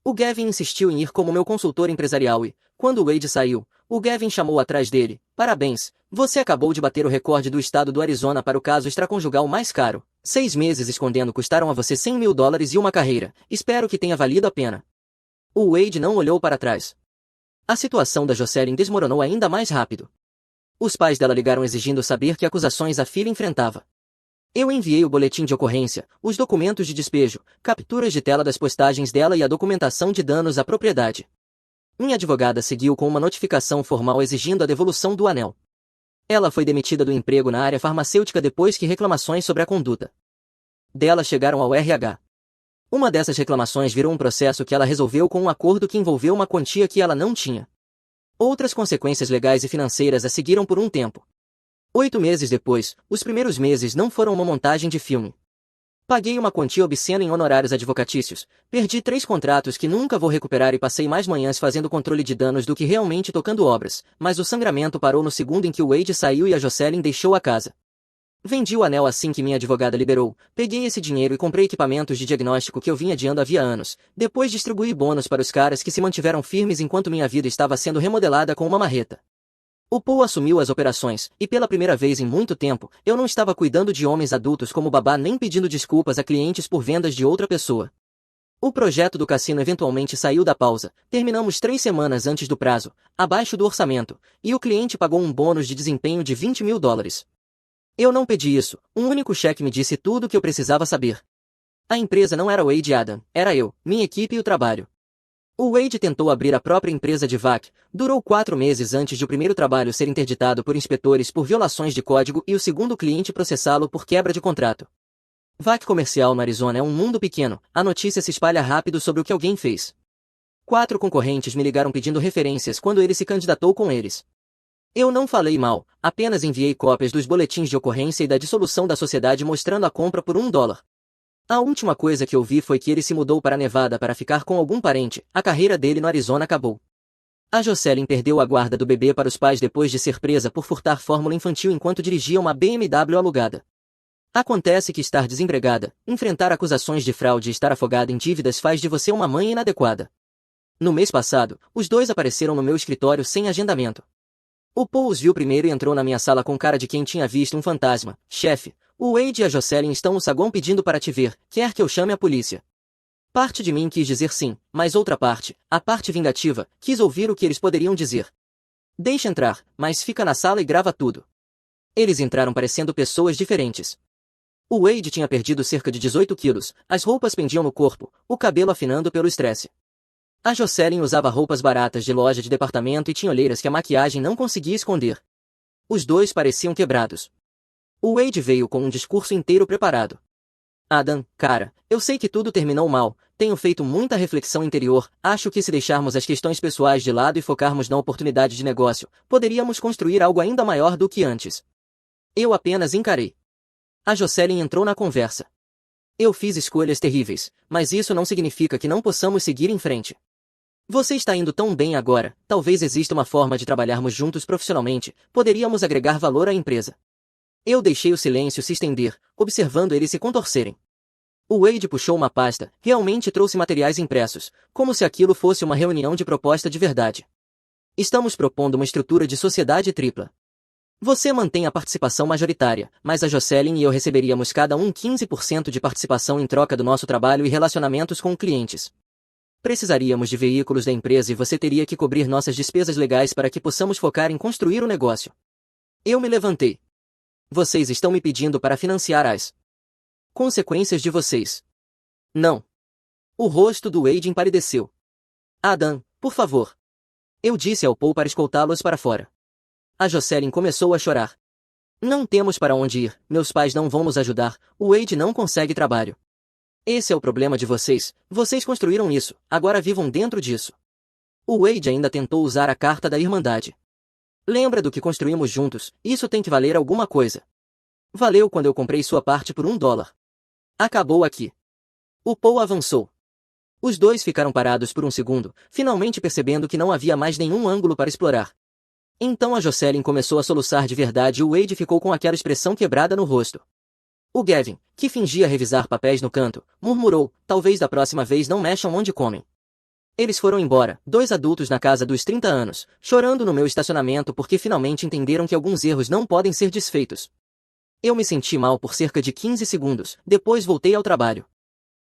O Gavin insistiu em ir como meu consultor empresarial e, quando o Wade saiu, o Gavin chamou atrás dele. Parabéns, você acabou de bater o recorde do estado do Arizona para o caso extraconjugal mais caro. 6 meses escondendo custaram a você $100.000 e uma carreira. Espero que tenha valido a pena. O Wade não olhou para trás. A situação da Jocely desmoronou ainda mais rápido. Os pais dela ligaram exigindo saber que acusações a filha enfrentava. Eu enviei o boletim de ocorrência, os documentos de despejo, capturas de tela das postagens dela e a documentação de danos à propriedade. Minha advogada seguiu com uma notificação formal exigindo a devolução do anel. Ela foi demitida do emprego na área farmacêutica depois que reclamações sobre a conduta dela chegaram ao RH. Uma dessas reclamações virou um processo que ela resolveu com um acordo que envolveu uma quantia que ela não tinha. Outras consequências legais e financeiras a seguiram por um tempo. 8 meses depois, os primeiros meses não foram uma montagem de filme. Paguei uma quantia obscena em honorários advocatícios, perdi 3 contratos que nunca vou recuperar e passei mais manhãs fazendo controle de danos do que realmente tocando obras, mas o sangramento parou no segundo em que o Wade saiu e a Jocely deixou a casa. Vendi o anel assim que minha advogada liberou, peguei esse dinheiro e comprei equipamentos de diagnóstico que eu vinha adiando havia anos, depois distribuí bônus para os caras que se mantiveram firmes enquanto minha vida estava sendo remodelada com uma marreta. O Paul assumiu as operações, e pela primeira vez em muito tempo, eu não estava cuidando de homens adultos como babá nem pedindo desculpas a clientes por vendas de outra pessoa. O projeto do cassino eventualmente saiu da pausa, terminamos 3 semanas antes do prazo, abaixo do orçamento, e o cliente pagou um bônus de desempenho de $20.000. Eu não pedi isso, um único cheque me disse tudo o que eu precisava saber. A empresa não era Wade e Adam, era eu, minha equipe e o trabalho. O Wade tentou abrir a própria empresa de vac, durou 4 meses antes de o primeiro trabalho ser interditado por inspetores por violações de código e o segundo cliente processá-lo por quebra de contrato. Vac comercial no Arizona é um mundo pequeno, a notícia se espalha rápido sobre o que alguém fez. 4 concorrentes me ligaram pedindo referências quando ele se candidatou com eles. Eu não falei mal, apenas enviei cópias dos boletins de ocorrência e da dissolução da sociedade mostrando a compra por $1. A última coisa que eu vi foi que ele se mudou para Nevada para ficar com algum parente. A carreira dele no Arizona acabou. A Jocelyn perdeu a guarda do bebê para os pais depois de ser presa por furtar fórmula infantil enquanto dirigia uma BMW alugada. Acontece que estar desempregada, enfrentar acusações de fraude e estar afogada em dívidas faz de você uma mãe inadequada. No mês passado, os dois apareceram no meu escritório sem agendamento. O Paul os viu primeiro e entrou na minha sala com cara de quem tinha visto um fantasma. Chefe, o Wade e a Jocelyn estão no saguão pedindo para te ver, quer que eu chame a polícia? Parte de mim quis dizer sim, mas outra parte, a parte vingativa, quis ouvir o que eles poderiam dizer. Deixa entrar, mas fica na sala e grava tudo. Eles entraram parecendo pessoas diferentes. O Wade tinha perdido cerca de 18 quilos, as roupas pendiam no corpo, o cabelo afinando pelo estresse. A Jocelyn usava roupas baratas de loja de departamento e tinha olheiras que a maquiagem não conseguia esconder. Os dois pareciam quebrados. O Wade veio com um discurso inteiro preparado. Adam, cara, eu sei que tudo terminou mal, tenho feito muita reflexão interior, acho que se deixarmos as questões pessoais de lado e focarmos na oportunidade de negócio, poderíamos construir algo ainda maior do que antes. Eu apenas encarei. A Jocelyn entrou na conversa. Eu fiz escolhas terríveis, mas isso não significa que não possamos seguir em frente. Você está indo tão bem agora, talvez exista uma forma de trabalharmos juntos profissionalmente, poderíamos agregar valor à empresa. Eu deixei o silêncio se estender, observando eles se contorcerem. O Wade puxou uma pasta, realmente trouxe materiais impressos, como se aquilo fosse uma reunião de proposta de verdade. Estamos propondo uma estrutura de sociedade tripla. Você mantém a participação majoritária, mas a Jocelyn e eu receberíamos cada um 15% de participação em troca do nosso trabalho e relacionamentos com clientes. Precisaríamos de veículos da empresa e você teria que cobrir nossas despesas legais para que possamos focar em construir o negócio. Eu me levantei. Vocês estão me pedindo para financiar as consequências de vocês. Não. O rosto do Wade empalideceu. Adam, por favor. Eu disse ao Paul para escoltá-los para fora. A Jocelyn começou a chorar. Não temos para onde ir, meus pais não vão nos ajudar, o Wade não consegue trabalho. Esse é o problema de vocês, vocês construíram isso, agora vivam dentro disso. O Wade ainda tentou usar a carta da Irmandade. Lembra do que construímos juntos, isso tem que valer alguma coisa. Valeu quando eu comprei sua parte por $1. Acabou aqui. O Paul avançou. Os dois ficaram parados por um segundo, finalmente percebendo que não havia mais nenhum ângulo para explorar. Então a Jocelyn começou a soluçar de verdade e o Wade ficou com aquela expressão quebrada no rosto. O Gavin, que fingia revisar papéis no canto, murmurou, talvez da próxima vez não mexam onde comem. Eles foram embora, dois adultos na casa dos 30 anos, chorando no meu estacionamento porque finalmente entenderam que alguns erros não podem ser desfeitos. Eu me senti mal por cerca de 15 segundos, depois voltei ao trabalho.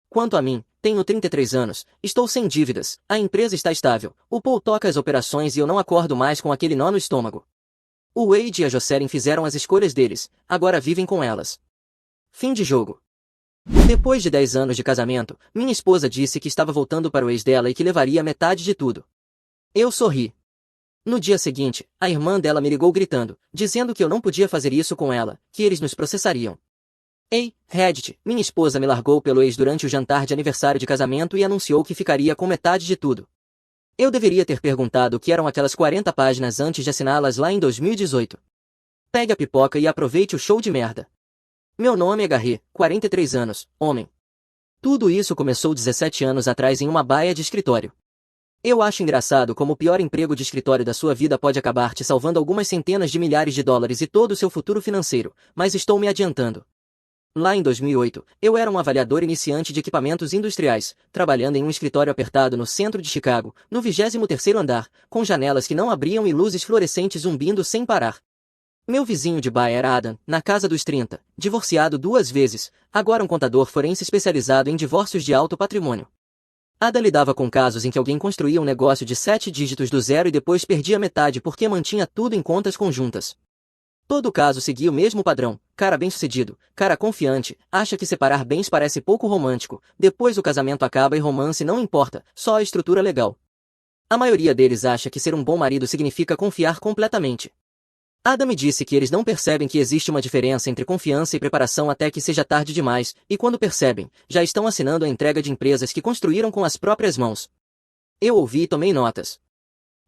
Quanto a mim, tenho 33 anos, estou sem dívidas, a empresa está estável, o Paul toca as operações e eu não acordo mais com aquele nó no estômago. O Wade e a Jocelyn fizeram as escolhas deles, agora vivem com elas. Fim de jogo. Depois de 10 anos de casamento, minha esposa disse que estava voltando para o ex dela e que levaria metade de tudo. Eu sorri. No dia seguinte, a irmã dela me ligou gritando, dizendo que eu não podia fazer isso com ela, que eles nos processariam. Ei, Reddit, minha esposa me largou pelo ex durante o jantar de aniversário de casamento e anunciou que ficaria com metade de tudo. Eu deveria ter perguntado o que eram aquelas 40 páginas antes de assiná-las lá em 2018. Pegue a pipoca e aproveite o show de merda. Meu nome é Garry, 43 anos, homem. Tudo isso começou 17 anos atrás em uma baia de escritório. Eu acho engraçado como o pior emprego de escritório da sua vida pode acabar te salvando algumas centenas de milhares de dólares e todo o seu futuro financeiro, mas estou me adiantando. Lá em 2008, eu era um avaliador iniciante de equipamentos industriais, trabalhando em um escritório apertado no centro de Chicago, no 23º andar, com janelas que não abriam e luzes fluorescentes zumbindo sem parar. Meu vizinho de baia era Adam, na casa dos 30, divorciado 2 vezes, agora um contador forense especializado em divórcios de alto patrimônio. Adam lidava com casos em que alguém construía um negócio de 7 dígitos do zero e depois perdia metade porque mantinha tudo em contas conjuntas. Todo caso seguia o mesmo padrão, cara bem-sucedido, cara confiante, acha que separar bens parece pouco romântico, depois o casamento acaba e romance não importa, só a estrutura legal. A maioria deles acha que ser um bom marido significa confiar completamente. Adam me disse que eles não percebem que existe uma diferença entre confiança e preparação até que seja tarde demais, e quando percebem, já estão assinando a entrega de empresas que construíram com as próprias mãos. Eu ouvi e tomei notas.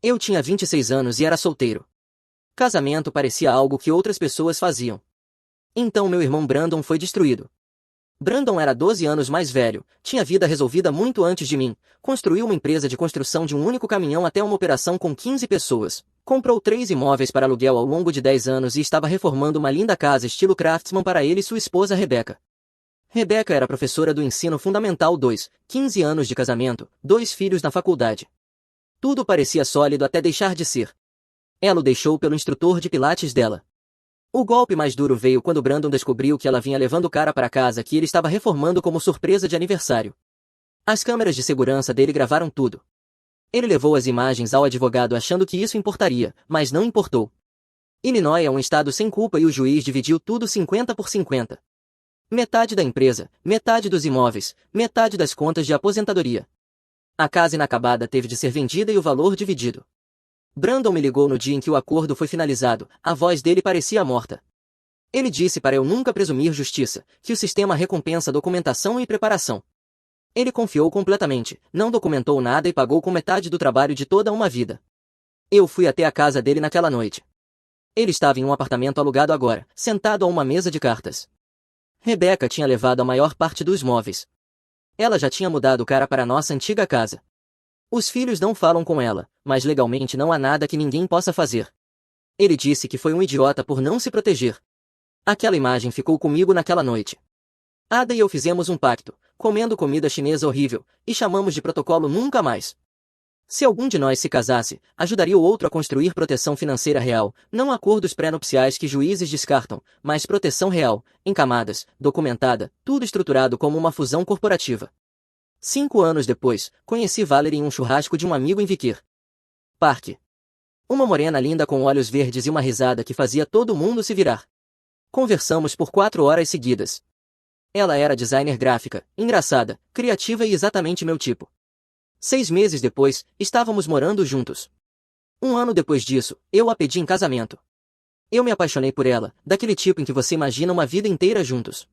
Eu tinha 26 anos e era solteiro. Casamento parecia algo que outras pessoas faziam. Então meu irmão Brandon foi destruído. Brandon era 12 anos mais velho, tinha vida resolvida muito antes de mim, construiu uma empresa de construção de um único caminhão até uma operação com 15 pessoas, comprou 3 imóveis para aluguel ao longo de 10 anos e estava reformando uma linda casa estilo Craftsman para ele e sua esposa Rebecca. Rebecca era professora do ensino fundamental 2, 15 anos de casamento, 2 filhos na faculdade. Tudo parecia sólido até deixar de ser. Ela o deixou pelo instrutor de pilates dela. O golpe mais duro veio quando Brandon descobriu que ela vinha levando o cara para casa que ele estava reformando como surpresa de aniversário. As câmeras de segurança dele gravaram tudo. Ele levou as imagens ao advogado achando que isso importaria, mas não importou. Illinois é um estado sem culpa e o juiz dividiu tudo 50 por 50. Metade da empresa, metade dos imóveis, metade das contas de aposentadoria. A casa inacabada teve de ser vendida e o valor dividido. Brandon me ligou no dia em que o acordo foi finalizado, a voz dele parecia morta. Ele disse para eu nunca presumir justiça, que o sistema recompensa documentação e preparação. Ele confiou completamente, não documentou nada e pagou com metade do trabalho de toda uma vida. Eu fui até a casa dele naquela noite. Ele estava em um apartamento alugado agora, sentado a uma mesa de cartas. Rebecca tinha levado a maior parte dos móveis. Ela já tinha mudado o cara para nossa antiga casa. Os filhos não falam com ela, mas legalmente não há nada que ninguém possa fazer. Ele disse que foi um idiota por não se proteger. Aquela imagem ficou comigo naquela noite. Ada e eu fizemos um pacto, comendo comida chinesa horrível, e chamamos de protocolo nunca mais. Se algum de nós se casasse, ajudaria o outro a construir proteção financeira real, não acordos pré-nupciais que juízes descartam, mas proteção real, em camadas, documentada, tudo estruturado como uma fusão corporativa. 5 anos depois, conheci Valerie em um churrasco de um amigo em Viquer Parque. Uma morena linda com olhos verdes e uma risada que fazia todo mundo se virar. Conversamos por 4 horas seguidas. Ela era designer gráfica, engraçada, criativa e exatamente meu tipo. 6 meses depois, estávamos morando juntos. 1 ano depois disso, eu a pedi em casamento. Eu me apaixonei por ela, daquele tipo em que você imagina uma vida inteira juntos.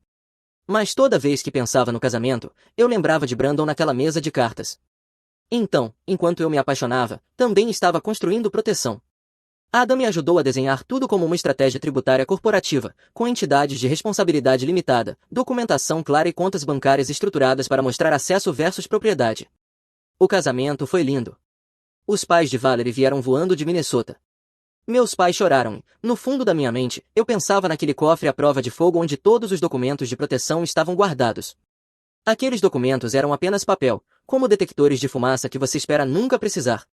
Mas toda vez que pensava no casamento, eu lembrava de Brandon naquela mesa de cartas. Então, enquanto eu me apaixonava, também estava construindo proteção. Adam me ajudou a desenhar tudo como uma estratégia tributária corporativa, com entidades de responsabilidade limitada, documentação clara e contas bancárias estruturadas para mostrar acesso versus propriedade. O casamento foi lindo. Os pais de Valerie vieram voando de Minnesota. Meus pais choraram e, no fundo da minha mente, eu pensava naquele cofre à prova de fogo onde todos os documentos de proteção estavam guardados. Aqueles documentos eram apenas papel, como detectores de fumaça que você espera nunca precisar.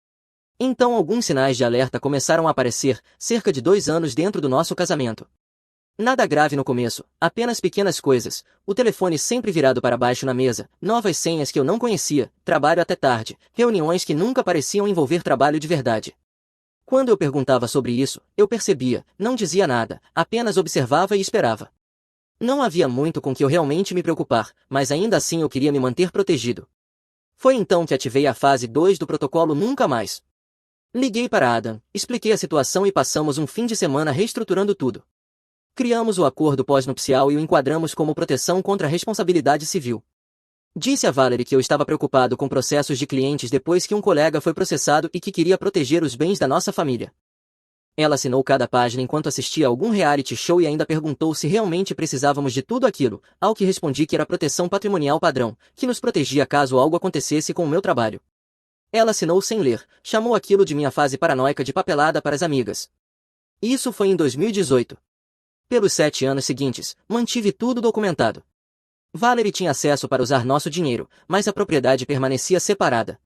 Então alguns sinais de alerta começaram a aparecer, cerca de 2 anos dentro do nosso casamento. Nada grave no começo, apenas pequenas coisas, o telefone sempre virado para baixo na mesa, novas senhas que eu não conhecia, trabalho até tarde, reuniões que nunca pareciam envolver trabalho de verdade. Quando eu perguntava sobre isso, eu percebia, não dizia nada, apenas observava e esperava. Não havia muito com que eu realmente me preocupar, mas ainda assim eu queria me manter protegido. Foi então que ativei a fase 2 do protocolo Nunca Mais. Liguei para Adam, expliquei a situação e passamos um fim de semana reestruturando tudo. Criamos o acordo pós-nupcial e o enquadramos como proteção contra a responsabilidade civil. Disse a Valerie que eu estava preocupado com processos de clientes depois que um colega foi processado e que queria proteger os bens da nossa família. Ela assinou cada página enquanto assistia a algum reality show e ainda perguntou se realmente precisávamos de tudo aquilo, ao que respondi que era proteção patrimonial padrão, que nos protegia caso algo acontecesse com o meu trabalho. Ela assinou sem ler, chamou aquilo de minha fase paranoica de papelada para as amigas. Isso foi em 2018. Pelos 7 anos seguintes, mantive tudo documentado. Valerie tinha acesso para usar nosso dinheiro, mas a propriedade permanecia separada.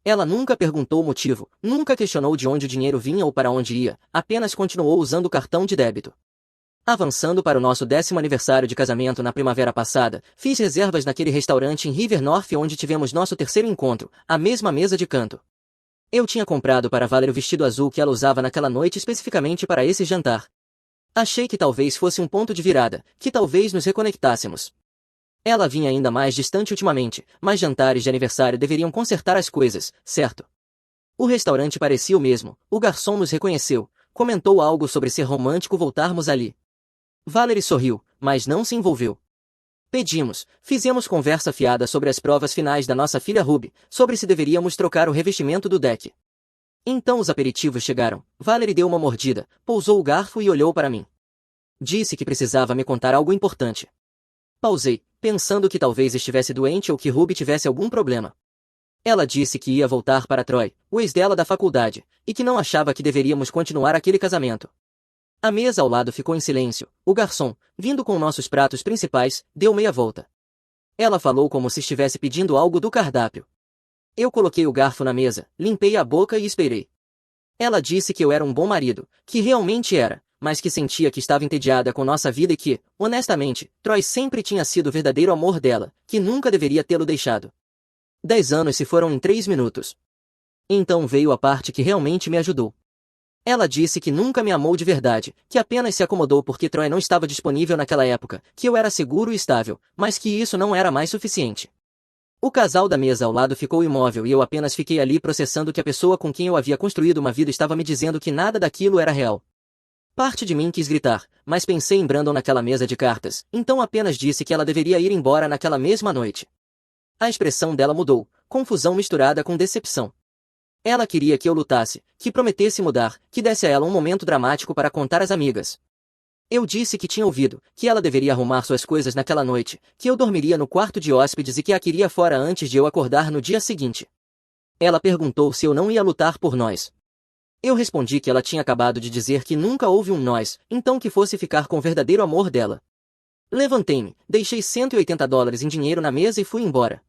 Ela nunca perguntou o motivo, nunca questionou de onde o dinheiro vinha ou para onde ia, apenas continuou usando o cartão de débito. Avançando para o nosso 10º aniversário de casamento na primavera passada, fiz reservas naquele restaurante em River North onde tivemos nosso 3º encontro, a mesma mesa de canto. Eu tinha comprado para Valerie o vestido azul que ela usava naquela noite especificamente para esse jantar. Achei que talvez fosse um ponto de virada, que talvez nos reconectássemos. Ela vinha ainda mais distante ultimamente, mas jantares de aniversário deveriam consertar as coisas, certo? O restaurante parecia o mesmo, o garçom nos reconheceu, comentou algo sobre ser romântico voltarmos ali. Valerie sorriu, mas não se envolveu. Fizemos conversa fiada sobre as provas finais da nossa filha Ruby, sobre se deveríamos trocar o revestimento do deck. Então os aperitivos chegaram, Valerie deu uma mordida, pousou o garfo e olhou para mim. Disse que precisava me contar algo importante. Pausei, pensando que talvez estivesse doente ou que Ruby tivesse algum problema. Ela disse que ia voltar para Troy, o ex dela da faculdade, e que não achava que deveríamos continuar aquele casamento. A mesa ao lado ficou em silêncio. O garçom, vindo com nossos pratos principais, deu meia volta. Ela falou como se estivesse pedindo algo do cardápio. Eu coloquei o garfo na mesa, limpei a boca e esperei. Ela disse que eu era um bom marido, que realmente era, mas que sentia que estava entediada com nossa vida e que, honestamente, Troy sempre tinha sido o verdadeiro amor dela, que nunca deveria tê-lo deixado. 10 anos se foram em 3 minutos. Então veio a parte que realmente me ajudou. Ela disse que nunca me amou de verdade, que apenas se acomodou porque Troy não estava disponível naquela época, que eu era seguro e estável, mas que isso não era mais suficiente. O casal da mesa ao lado ficou imóvel e eu apenas fiquei ali processando que a pessoa com quem eu havia construído uma vida estava me dizendo que nada daquilo era real. Parte de mim quis gritar, mas pensei em Brandon naquela mesa de cartas, então apenas disse que ela deveria ir embora naquela mesma noite. A expressão dela mudou, confusão misturada com decepção. Ela queria que eu lutasse, que prometesse mudar, que desse a ela um momento dramático para contar às amigas. Eu disse que tinha ouvido, que ela deveria arrumar suas coisas naquela noite, que eu dormiria no quarto de hóspedes e que a queria fora antes de eu acordar no dia seguinte. Ela perguntou se eu não ia lutar por nós. Eu respondi que ela tinha acabado de dizer que nunca houve um nós, então que fosse ficar com o verdadeiro amor dela. Levantei-me, deixei $180 em dinheiro na mesa e fui embora.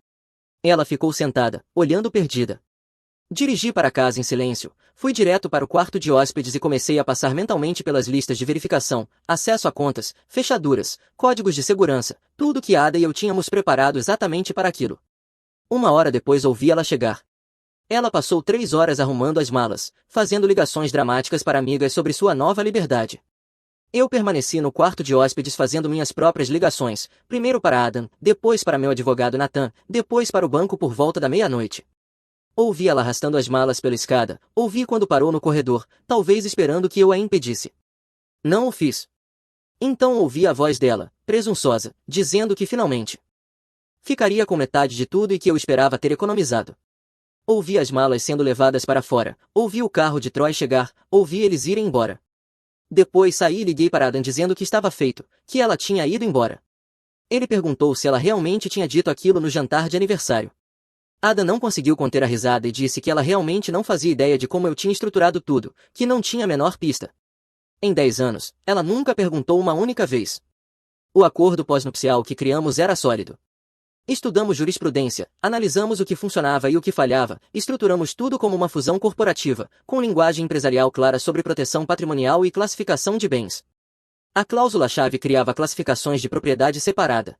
Ela ficou sentada, olhando perdida. Dirigi para casa em silêncio, fui direto para o quarto de hóspedes e comecei a passar mentalmente pelas listas de verificação, acesso a contas, fechaduras, códigos de segurança, tudo que Ada e eu tínhamos preparado exatamente para aquilo. 1 hora depois ouvi ela chegar. Ela passou 3 horas arrumando as malas, fazendo ligações dramáticas para amigas sobre sua nova liberdade. Eu permaneci no quarto de hóspedes fazendo minhas próprias ligações, primeiro para Adam, depois para meu advogado Nathan, depois para o banco por volta da meia-noite. Ouvi ela arrastando as malas pela escada, ouvi quando parou no corredor, talvez esperando que eu a impedisse. Não o fiz. Então ouvi a voz dela, presunçosa, dizendo que finalmente ficaria com metade de tudo e que eu esperava ter economizado. Ouvi as malas sendo levadas para fora, ouvi o carro de Troy chegar, ouvi eles irem embora. Depois saí e liguei para Adam dizendo que estava feito, que ela tinha ido embora. Ele perguntou se ela realmente tinha dito aquilo no jantar de aniversário. Ada não conseguiu conter a risada e disse que ela realmente não fazia ideia de como eu tinha estruturado tudo, que não tinha a menor pista. Em 10 anos, ela nunca perguntou uma única vez. O acordo pós-nupcial que criamos era sólido. Estudamos jurisprudência, analisamos o que funcionava e o que falhava, estruturamos tudo como uma fusão corporativa, com linguagem empresarial clara sobre proteção patrimonial e classificação de bens. A cláusula-chave criava classificações de propriedade separada.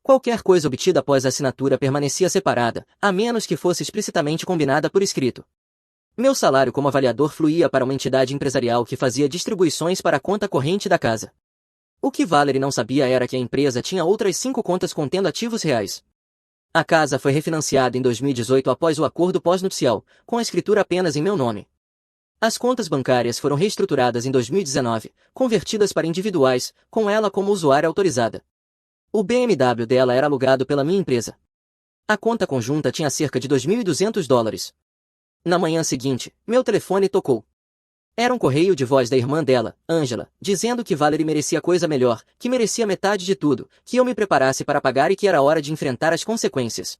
Qualquer coisa obtida após a assinatura permanecia separada, a menos que fosse explicitamente combinada por escrito. Meu salário como avaliador fluía para uma entidade empresarial que fazia distribuições para a conta corrente da casa. O que Valerie não sabia era que a empresa tinha outras 5 contas contendo ativos reais. A casa foi refinanciada em 2018 após o acordo pós-nupcial, com a escritura apenas em meu nome. As contas bancárias foram reestruturadas em 2019, convertidas para individuais, com ela como usuária autorizada. O BMW dela era alugado pela minha empresa. A conta conjunta tinha cerca de $2.200. Na manhã seguinte, meu telefone tocou. Era um correio de voz da irmã dela, Angela, dizendo que Valerie merecia coisa melhor, que merecia metade de tudo, que eu me preparasse para pagar e que era hora de enfrentar as consequências.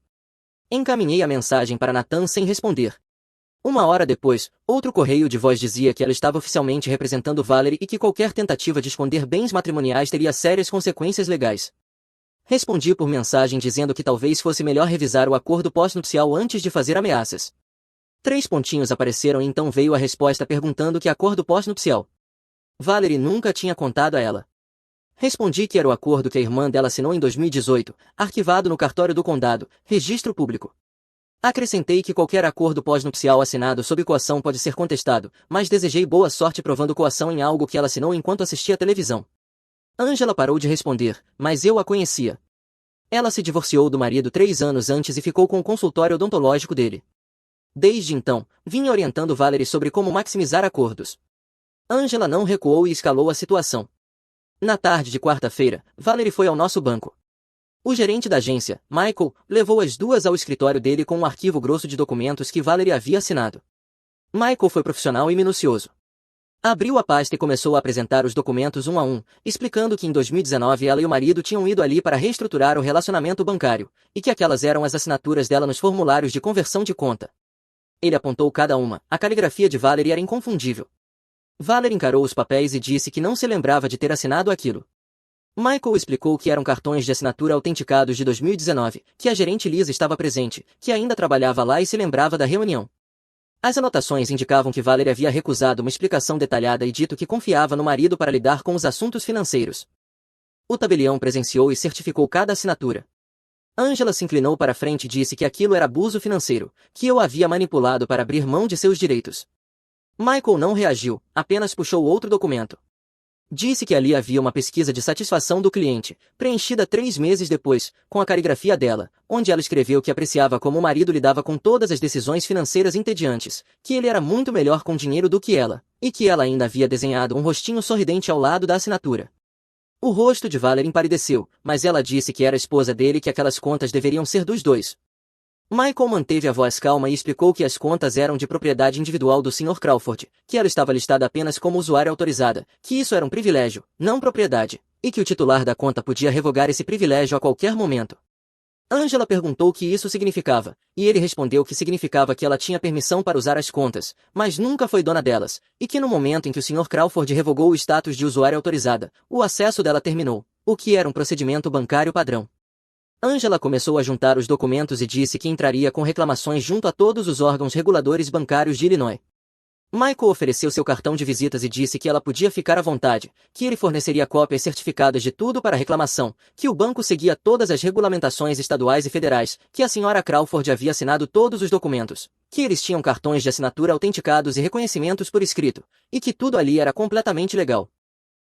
Encaminhei a mensagem para Nathan sem responder. 1 hora depois, outro correio de voz dizia que ela estava oficialmente representando Valerie e que qualquer tentativa de esconder bens matrimoniais teria sérias consequências legais. Respondi por mensagem dizendo que talvez fosse melhor revisar o acordo pós-nupcial antes de fazer ameaças. 3 pontinhos apareceram e então veio a resposta perguntando que acordo pós-nupcial. Valerie nunca tinha contado a ela. Respondi que era o acordo que a irmã dela assinou em 2018, arquivado no cartório do condado, registro público. Acrescentei que qualquer acordo pós-nupcial assinado sob coação pode ser contestado, mas desejei boa sorte provando coação em algo que ela assinou enquanto assistia televisão. Angela parou de responder, mas eu a conhecia. Ela se divorciou do marido 3 anos antes e ficou com o consultório odontológico dele. Desde então, vinha orientando Valerie sobre como maximizar acordos. Angela não recuou e escalou a situação. Na tarde de quarta-feira, Valerie foi ao nosso banco. O gerente da agência, Michael, levou as duas ao escritório dele com um arquivo grosso de documentos que Valerie havia assinado. Michael foi profissional e minucioso. Abriu a pasta e começou a apresentar os documentos um a um, explicando que em 2019 ela e o marido tinham ido ali para reestruturar o relacionamento bancário, e que aquelas eram as assinaturas dela nos formulários de conversão de conta. Ele apontou cada uma, a caligrafia de Valerie era inconfundível. Valerie encarou os papéis e disse que não se lembrava de ter assinado aquilo. Michael explicou que eram cartões de assinatura autenticados de 2019, que a gerente Lisa estava presente, que ainda trabalhava lá e se lembrava da reunião. As anotações indicavam que Valerie havia recusado uma explicação detalhada e dito que confiava no marido para lidar com os assuntos financeiros. O tabelião presenciou e certificou cada assinatura. Angela se inclinou para frente e disse que aquilo era abuso financeiro, que eu havia manipulado para abrir mão de seus direitos. Michael não reagiu, apenas puxou outro documento. Disse que ali havia uma pesquisa de satisfação do cliente, preenchida 3 meses depois, com a caligrafia dela, onde ela escreveu que apreciava como o marido lidava com todas as decisões financeiras entediantes, que ele era muito melhor com dinheiro do que ela, e que ela ainda havia desenhado um rostinho sorridente ao lado da assinatura. O rosto de Valerie empalideceu, mas ela disse que era a esposa dele e que aquelas contas deveriam ser dos dois. Michael manteve a voz calma e explicou que as contas eram de propriedade individual do Sr. Crawford, que ela estava listada apenas como usuária autorizada, que isso era um privilégio, não propriedade, e que o titular da conta podia revogar esse privilégio a qualquer momento. Angela perguntou o que isso significava, e ele respondeu que significava que ela tinha permissão para usar as contas, mas nunca foi dona delas, e que no momento em que o Sr. Crawford revogou o status de usuária autorizada, o acesso dela terminou, o que era um procedimento bancário padrão. Angela começou a juntar os documentos e disse que entraria com reclamações junto a todos os órgãos reguladores bancários de Illinois. Michael ofereceu seu cartão de visitas e disse que ela podia ficar à vontade, que ele forneceria cópias certificadas de tudo para a reclamação, que o banco seguia todas as regulamentações estaduais e federais, que a Sra. Crawford havia assinado todos os documentos, que eles tinham cartões de assinatura autenticados e reconhecimentos por escrito, e que tudo ali era completamente legal.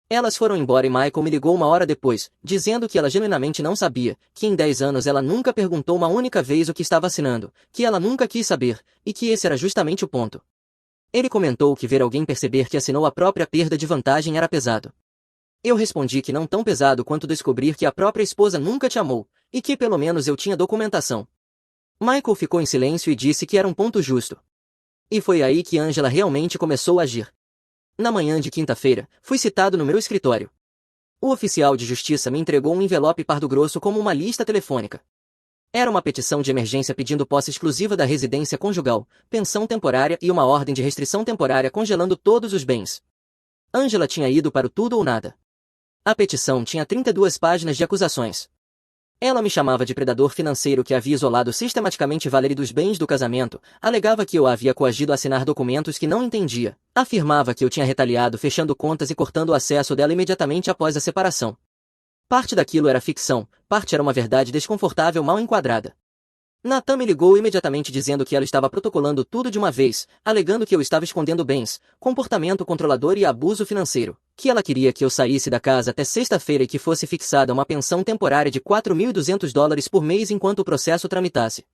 Elas foram embora e Michael me ligou uma hora depois, dizendo que ela genuinamente não sabia, que em 10 anos ela nunca perguntou uma única vez o que estava assinando, que ela nunca quis saber, e que esse era justamente o ponto. Ele comentou que ver alguém perceber que assinou a própria perda de vantagem era pesado. Eu respondi que não tão pesado quanto descobrir que a própria esposa nunca te amou, e que pelo menos eu tinha documentação. Michael ficou em silêncio e disse que era um ponto justo. E foi aí que Angela realmente começou a agir. Na manhã de quinta-feira, fui citado no meu escritório. O oficial de justiça me entregou um envelope pardo grosso como uma lista telefônica. Era uma petição de emergência pedindo posse exclusiva da residência conjugal, pensão temporária e uma ordem de restrição temporária congelando todos os bens. Angela tinha ido para o tudo ou nada. A petição tinha 32 páginas de acusações. Ela me chamava de predador financeiro que havia isolado sistematicamente Valerie dos bens do casamento, alegava que eu a havia coagido a assinar documentos que não entendia, afirmava que eu tinha retaliado fechando contas e cortando o acesso dela imediatamente após a separação. Parte daquilo era ficção, parte era uma verdade desconfortável mal enquadrada. Nathan me ligou imediatamente dizendo que ela estava protocolando tudo de uma vez, alegando que eu estava escondendo bens, comportamento controlador e abuso financeiro, que ela queria que eu saísse da casa até sexta-feira e que fosse fixada uma pensão temporária de $4.200 por mês enquanto o processo tramitasse.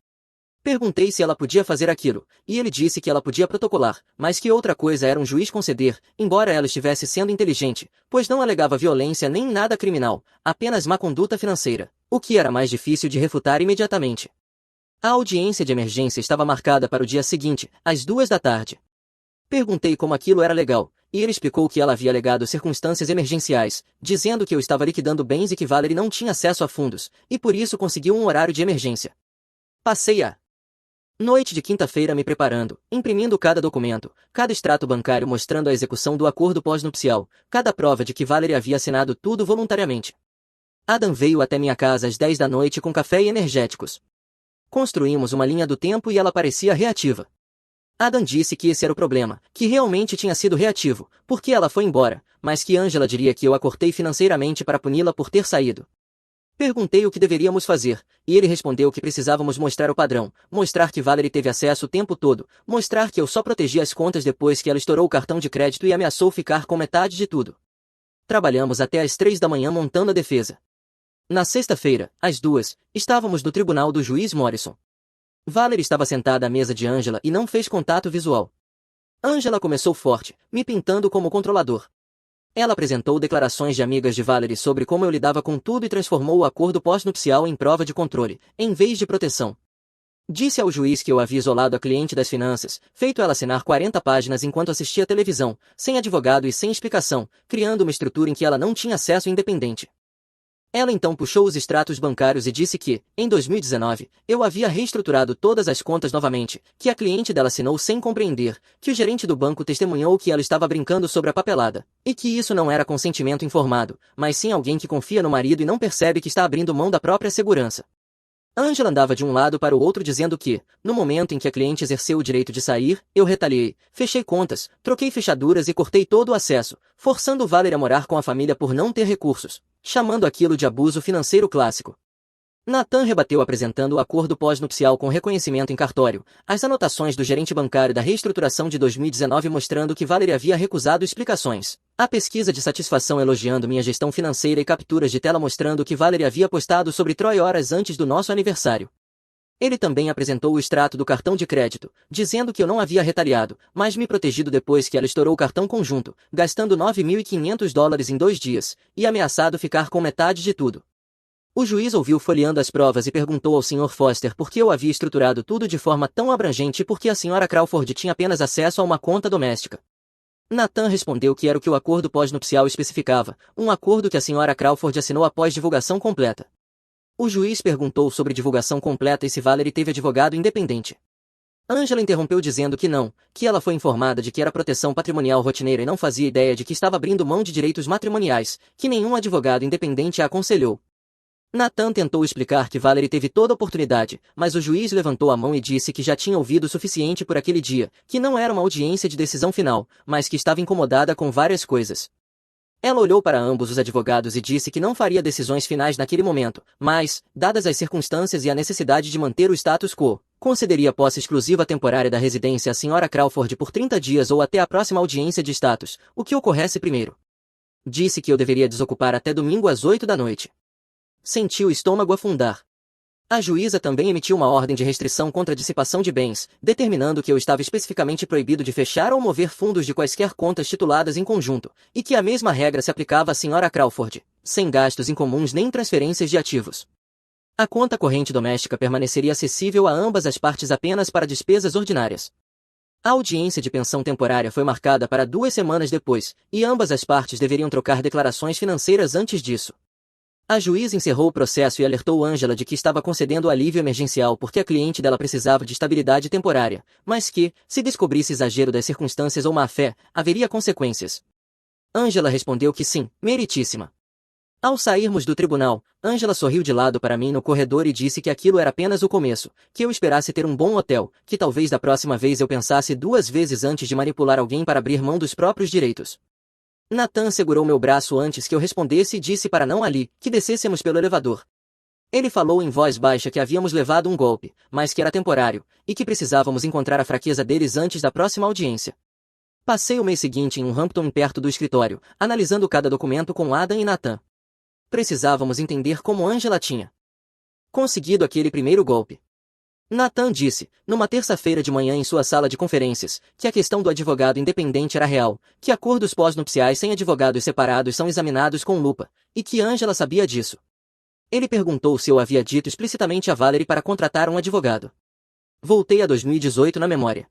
Perguntei se ela podia fazer aquilo, e ele disse que ela podia protocolar, mas que outra coisa era um juiz conceder, embora ela estivesse sendo inteligente, pois não alegava violência nem nada criminal, apenas má conduta financeira, o que era mais difícil de refutar imediatamente. A audiência de emergência estava marcada para o dia seguinte, às 2 da tarde. Perguntei como aquilo era legal, e ele explicou que ela havia alegado circunstâncias emergenciais, dizendo que eu estava liquidando bens e que Valerie não tinha acesso a fundos, e por isso conseguiu um horário de emergência. Passei a noite de quinta-feira me preparando, imprimindo cada documento, cada extrato bancário mostrando a execução do acordo pós-nupcial, cada prova de que Valerie havia assinado tudo voluntariamente. Adam veio até minha casa às 10 da noite com café e energéticos. Construímos uma linha do tempo e ela parecia reativa. Adam disse que esse era o problema, que realmente tinha sido reativo, porque ela foi embora, mas que Angela diria que eu a cortei financeiramente para puni-la por ter saído. Perguntei o que deveríamos fazer, e ele respondeu que precisávamos mostrar o padrão, mostrar que Valerie teve acesso o tempo todo, mostrar que eu só protegi as contas depois que ela estourou o cartão de crédito e ameaçou ficar com metade de tudo. Trabalhamos até às 3 da manhã montando a defesa. Na sexta-feira, às 2, estávamos no tribunal do juiz Morrison. Valerie estava sentada à mesa de Angela e não fez contato visual. Angela começou forte, me pintando como controlador. Ela apresentou declarações de amigas de Valerie sobre como eu lidava com tudo e transformou o acordo pós-nupcial em prova de controle, em vez de proteção. Disse ao juiz que eu havia isolado a cliente das finanças, feito ela assinar 40 páginas enquanto assistia televisão, sem advogado e sem explicação, criando uma estrutura em que ela não tinha acesso independente. Ela então puxou os extratos bancários e disse que, em 2019, eu havia reestruturado todas as contas novamente, que a cliente dela assinou sem compreender, que o gerente do banco testemunhou que ela estava brincando sobre a papelada, e que isso não era consentimento informado, mas sim alguém que confia no marido e não percebe que está abrindo mão da própria segurança. Angela andava de um lado para o outro dizendo que, no momento em que a cliente exerceu o direito de sair, eu retaliei, fechei contas, troquei fechaduras e cortei todo o acesso, forçando Valerie a morar com a família por não ter recursos, chamando aquilo de abuso financeiro clássico. Nathan rebateu apresentando o acordo pós-nupcial com reconhecimento em cartório, as anotações do gerente bancário da reestruturação de 2019 mostrando que Valerie havia recusado explicações, a pesquisa de satisfação elogiando minha gestão financeira e capturas de tela mostrando que Valerie havia postado sobre Troy horas antes do nosso aniversário. Ele também apresentou o extrato do cartão de crédito, dizendo que eu não havia retaliado, mas me protegido depois que ela estourou o cartão conjunto, gastando $9.500 em 2 dias, e ameaçado ficar com metade de tudo. O juiz ouviu folheando as provas e perguntou ao Sr. Foster por que eu havia estruturado tudo de forma tão abrangente e por que a Sra. Crawford tinha apenas acesso a uma conta doméstica. Nathan respondeu que era o que o acordo pós-nupcial especificava, um acordo que a Sra. Crawford assinou após divulgação completa. O juiz perguntou sobre divulgação completa e se Valerie teve advogado independente. Angela interrompeu dizendo que não, que ela foi informada de que era proteção patrimonial rotineira e não fazia ideia de que estava abrindo mão de direitos matrimoniais, que nenhum advogado independente a aconselhou. Nathan tentou explicar que Valerie teve toda a oportunidade, mas o juiz levantou a mão e disse que já tinha ouvido o suficiente por aquele dia, que não era uma audiência de decisão final, mas que estava incomodada com várias coisas. Ela olhou para ambos os advogados e disse que não faria decisões finais naquele momento, mas, dadas as circunstâncias e a necessidade de manter o status quo, concederia posse exclusiva temporária da residência à Sra. Crawford por 30 dias ou até a próxima audiência de status, o que ocorresse primeiro. Disse que eu deveria desocupar até domingo às 8 da noite. Senti o estômago afundar. A juíza também emitiu uma ordem de restrição contra a dissipação de bens, determinando que eu estava especificamente proibido de fechar ou mover fundos de quaisquer contas tituladas em conjunto, e que a mesma regra se aplicava à Sra. Crawford, sem gastos incomuns nem transferências de ativos. A conta corrente doméstica permaneceria acessível a ambas as partes apenas para despesas ordinárias. A audiência de pensão temporária foi marcada para 2 semanas depois, e ambas as partes deveriam trocar declarações financeiras antes disso. A juíza encerrou o processo e alertou Angela de que estava concedendo alívio emergencial porque a cliente dela precisava de estabilidade temporária, mas que, se descobrisse exagero das circunstâncias ou má-fé, haveria consequências. Angela respondeu que sim, meritíssima. Ao sairmos do tribunal, Angela sorriu de lado para mim no corredor e disse que aquilo era apenas o começo, que eu esperasse ter um bom hotel, que talvez da próxima vez eu pensasse 2 vezes antes de manipular alguém para abrir mão dos próprios direitos. Nathan segurou meu braço antes que eu respondesse e disse para não ali, que descêssemos pelo elevador. Ele falou em voz baixa que havíamos levado um golpe, mas que era temporário, e que precisávamos encontrar a fraqueza deles antes da próxima audiência. Passei o mês seguinte em um Hampton perto do escritório, analisando cada documento com Adam e Nathan. Precisávamos entender como Angela tinha conseguido aquele primeiro golpe. Nathan disse, numa terça-feira de manhã em sua sala de conferências, que a questão do advogado independente era real, que acordos pós-nupciais sem advogados separados são examinados com lupa, e que Angela sabia disso. Ele perguntou se eu havia dito explicitamente a Valerie para contratar um advogado. Voltei a 2018 na memória.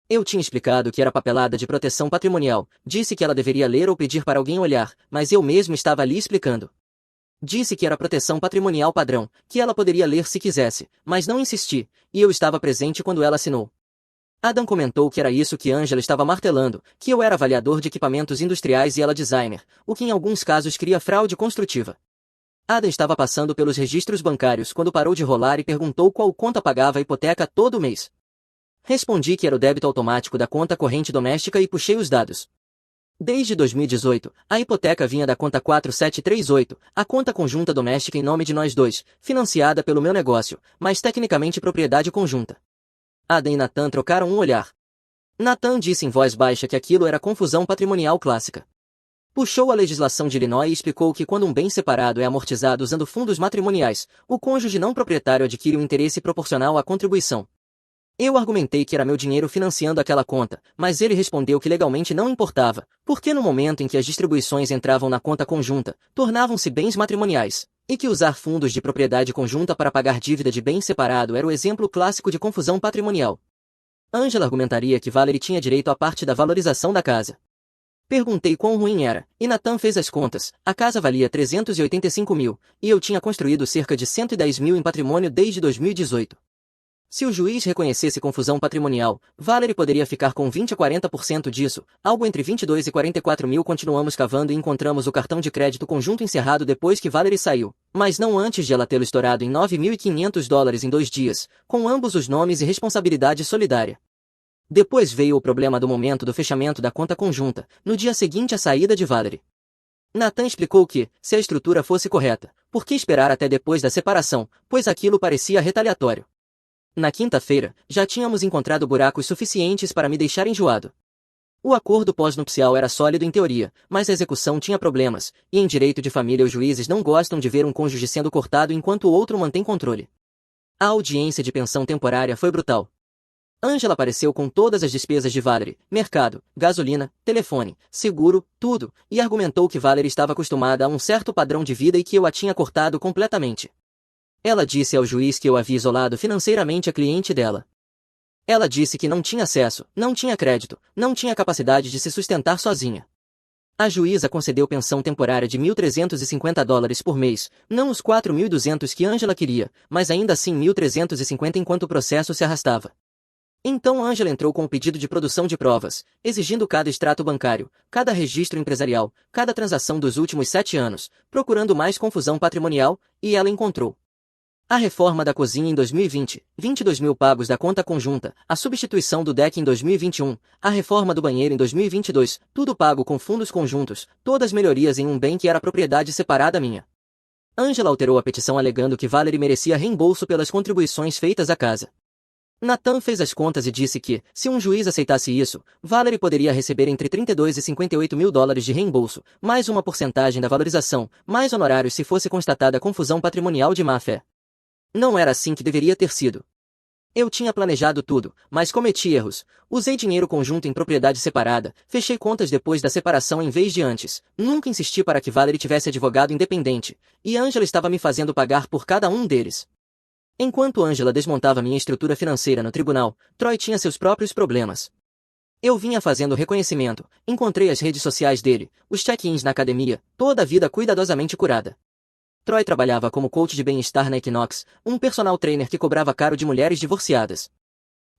Eu tinha explicado que era papelada de proteção patrimonial, disse que ela deveria ler ou pedir para alguém olhar, mas eu mesmo estava ali explicando. Disse que era proteção patrimonial padrão, que ela poderia ler se quisesse, mas não insisti, e eu estava presente quando ela assinou. Adam comentou que era isso que Angela estava martelando, que eu era avaliador de equipamentos industriais e ela designer, o que em alguns casos cria fraude construtiva. Adam estava passando pelos registros bancários quando parou de rolar e perguntou qual conta pagava a hipoteca todo mês. Respondi que era o débito automático da conta corrente doméstica e puxei os dados. Desde 2018, a hipoteca vinha da conta 4738, a conta conjunta doméstica em nome de nós dois, financiada pelo meu negócio, mas tecnicamente propriedade conjunta. Adam e Nathan trocaram um olhar. Nathan disse em voz baixa que aquilo era confusão patrimonial clássica. Puxou a legislação de Illinois e explicou que quando um bem separado é amortizado usando fundos matrimoniais, o cônjuge não proprietário adquire um interesse proporcional à contribuição. Eu argumentei que era meu dinheiro financiando aquela conta, mas ele respondeu que legalmente não importava, porque no momento em que as distribuições entravam na conta conjunta, tornavam-se bens matrimoniais, E que usar fundos de propriedade conjunta para pagar dívida de bem separado era o exemplo clássico de confusão patrimonial. Angela argumentaria que Valerie tinha direito à parte da valorização da casa. Perguntei quão ruim era, e Nathan fez as contas. A casa valia 385 mil, e eu tinha construído cerca de 110 mil em patrimônio desde 2018. Se o juiz reconhecesse confusão patrimonial, Valerie poderia ficar com 20 a 40% disso, algo entre 22 e 44 mil. Continuamos cavando e encontramos o cartão de crédito conjunto encerrado depois que Valerie saiu, mas não antes de ela tê-lo estourado em $9.500 em 2 dias, com ambos os nomes e responsabilidade solidária. Depois veio o problema do momento do fechamento da conta conjunta, no dia seguinte à saída de Valerie. Nathan explicou que, se a estrutura fosse correta, por que esperar até depois da separação, pois aquilo parecia retaliatório. Na quinta-feira, já tínhamos encontrado buracos suficientes para me deixar enjoado. O acordo pós-nupcial era sólido em teoria, mas a execução tinha problemas, e em direito de família os juízes não gostam de ver um cônjuge sendo cortado enquanto o outro mantém controle. A audiência de pensão temporária foi brutal. Angela apareceu com todas as despesas de Valerie, mercado, gasolina, telefone, seguro, tudo, e argumentou que Valerie estava acostumada a um certo padrão de vida e que eu a tinha cortado completamente. Ela disse ao juiz que eu havia isolado financeiramente a cliente dela. Ela disse que não tinha acesso, não tinha crédito, não tinha capacidade de se sustentar sozinha. A juíza concedeu pensão temporária de $1.350 por mês, não os 4.200 que Angela queria, mas ainda assim 1.350 enquanto o processo se arrastava. Então Angela entrou com o pedido de produção de provas, exigindo cada extrato bancário, cada registro empresarial, cada transação dos últimos 7 anos, procurando mais confusão patrimonial, e ela encontrou. A reforma da cozinha em 2020, 22 mil pagos da conta conjunta, a substituição do deck em 2021, a reforma do banheiro em 2022, tudo pago com fundos conjuntos, todas melhorias em um bem que era propriedade separada minha. Angela alterou a petição alegando que Valerie merecia reembolso pelas contribuições feitas à casa. Nathan fez as contas e disse que, se um juiz aceitasse isso, Valerie poderia receber entre 32 e 58 mil dólares de reembolso, mais uma porcentagem da valorização, mais honorários se fosse constatada confusão patrimonial de má-fé. Não era assim que deveria ter sido. Eu tinha planejado tudo, mas cometi erros. Usei dinheiro conjunto em propriedade separada, fechei contas depois da separação em vez de antes, nunca insisti para que Valerie tivesse advogado independente, e Angela estava me fazendo pagar por cada um deles. Enquanto Angela desmontava minha estrutura financeira no tribunal, Troy tinha seus próprios problemas. Eu vinha fazendo reconhecimento, encontrei as redes sociais dele, os check-ins na academia, toda a vida cuidadosamente curada. Troy trabalhava como coach de bem-estar na Equinox, um personal trainer que cobrava caro de mulheres divorciadas.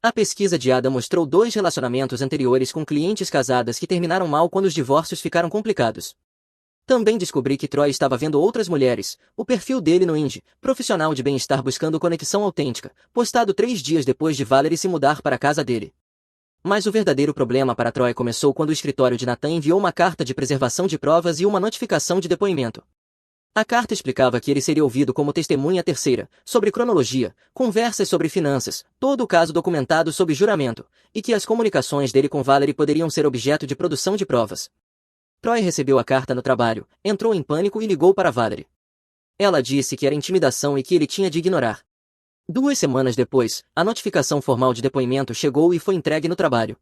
A pesquisa de Ada mostrou 2 relacionamentos anteriores com clientes casadas que terminaram mal quando os divórcios ficaram complicados. Também descobri que Troy estava vendo outras mulheres, o perfil dele no Indy, profissional de bem-estar buscando conexão autêntica, postado 3 dias depois de Valerie se mudar para a casa dele. Mas o verdadeiro problema para Troy começou quando o escritório de Nathan enviou uma carta de preservação de provas e uma notificação de depoimento. A carta explicava que ele seria ouvido como testemunha terceira, sobre cronologia, conversas sobre finanças, todo o caso documentado sob juramento, e que as comunicações dele com Valerie poderiam ser objeto de produção de provas. Troy recebeu a carta no trabalho, entrou em pânico e ligou para Valerie. Ela disse que era intimidação e que ele tinha de ignorar. 2 semanas depois, a notificação formal de depoimento chegou e foi entregue no trabalho.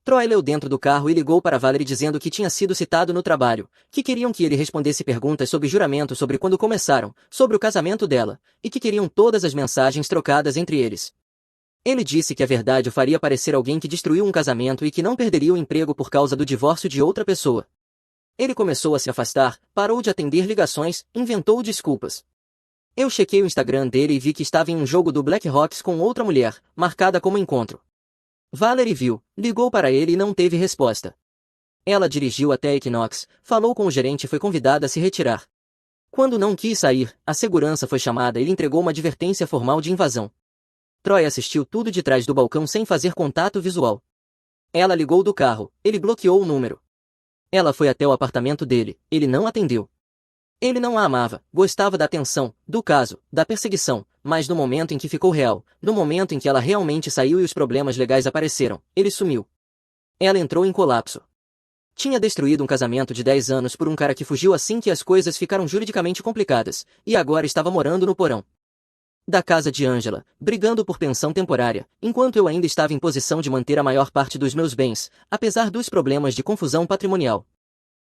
Troy leu dentro do carro e ligou para Valerie dizendo que tinha sido citado no trabalho, que queriam que ele respondesse perguntas sob juramento sobre quando começaram, sobre o casamento dela, e que queriam todas as mensagens trocadas entre eles. Ele disse que a verdade o faria parecer alguém que destruiu um casamento e que não perderia o emprego por causa do divórcio de outra pessoa. Ele começou a se afastar, parou de atender ligações, inventou desculpas. Eu chequei o Instagram dele e vi que estava em um jogo do Blackhawks com outra mulher, marcada como encontro. Valerie viu, ligou para ele e não teve resposta. Ela dirigiu até a Equinox, falou com o gerente e foi convidada a se retirar. Quando não quis sair, a segurança foi chamada e lhe entregou uma advertência formal de invasão. Troy assistiu tudo de trás do balcão sem fazer contato visual. Ela ligou do carro, ele bloqueou o número. Ela foi até o apartamento dele, ele não atendeu. Ele não a amava, gostava da atenção, do caso, da perseguição, mas no momento em que ficou real, no momento em que ela realmente saiu e os problemas legais apareceram, ele sumiu. Ela entrou em colapso. Tinha destruído um casamento de 10 anos por um cara que fugiu assim que as coisas ficaram juridicamente complicadas, e agora estava morando no porão da casa de Angela, brigando por pensão temporária, enquanto eu ainda estava em posição de manter a maior parte dos meus bens, apesar dos problemas de confusão patrimonial.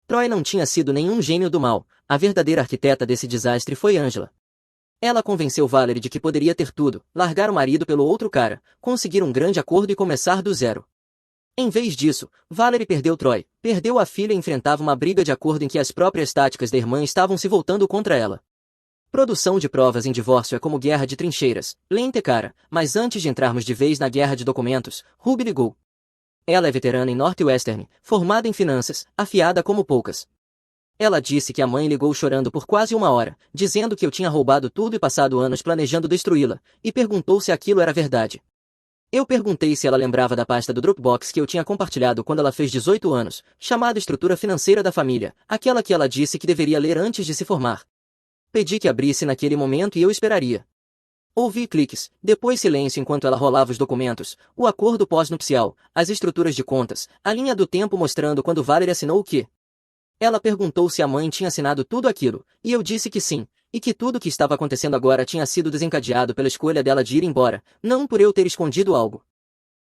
Troy não tinha sido nenhum gênio do mal, a verdadeira arquiteta desse desastre foi Angela. Ela convenceu Valerie de que poderia ter tudo, largar o marido pelo outro cara, conseguir um grande acordo e começar do zero. Em vez disso, Valerie perdeu Troy, perdeu a filha e enfrentava uma briga de acordo em que as próprias táticas da irmã estavam se voltando contra ela. Produção de provas em divórcio é como guerra de trincheiras, lenta e cara, mas antes de entrarmos de vez na guerra de documentos, Ruby ligou. Ela é veterana em Northwestern, formada em finanças, afiada como poucas. Ela disse que a mãe ligou chorando por quase uma hora, dizendo que eu tinha roubado tudo e passado anos planejando destruí-la, e perguntou se aquilo era verdade. Eu perguntei se ela lembrava da pasta do Dropbox que eu tinha compartilhado quando ela fez 18 anos, chamada Estrutura Financeira da Família, aquela que ela disse que deveria ler antes de se formar. Pedi que abrisse naquele momento e eu esperaria. Ouvi cliques, depois silêncio enquanto ela rolava os documentos, o acordo pós-nupcial, as estruturas de contas, a linha do tempo mostrando quando Valerie assinou o quê. Ela perguntou se a mãe tinha assinado tudo aquilo, e eu disse que sim, e que tudo o que estava acontecendo agora tinha sido desencadeado pela escolha dela de ir embora, não por eu ter escondido algo.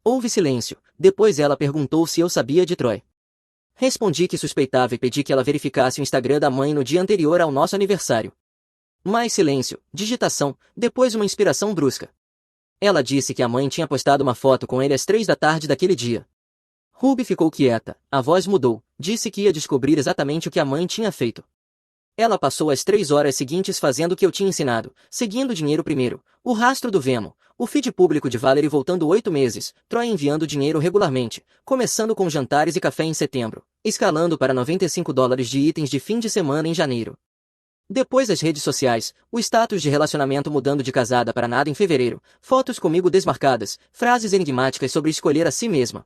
Houve silêncio, depois ela perguntou se eu sabia de Troy. Respondi que suspeitava e pedi que ela verificasse o Instagram da mãe no dia anterior ao nosso aniversário. Mais silêncio, digitação, depois uma inspiração brusca. Ela disse que a mãe tinha postado uma foto com ele às 3 da tarde daquele dia. Ruby ficou quieta, a voz mudou, disse que ia descobrir exatamente o que a mãe tinha feito. Ela passou as 3 horas seguintes fazendo o que eu tinha ensinado, seguindo o dinheiro primeiro, o rastro do Venmo, o feed público de Valerie voltando 8 meses, Troy enviando dinheiro regularmente, começando com jantares e café em setembro, escalando para $95 de itens de fim de semana em janeiro. Depois as redes sociais, o status de relacionamento mudando de casada para nada em fevereiro, fotos comigo desmarcadas, frases enigmáticas sobre escolher a si mesma.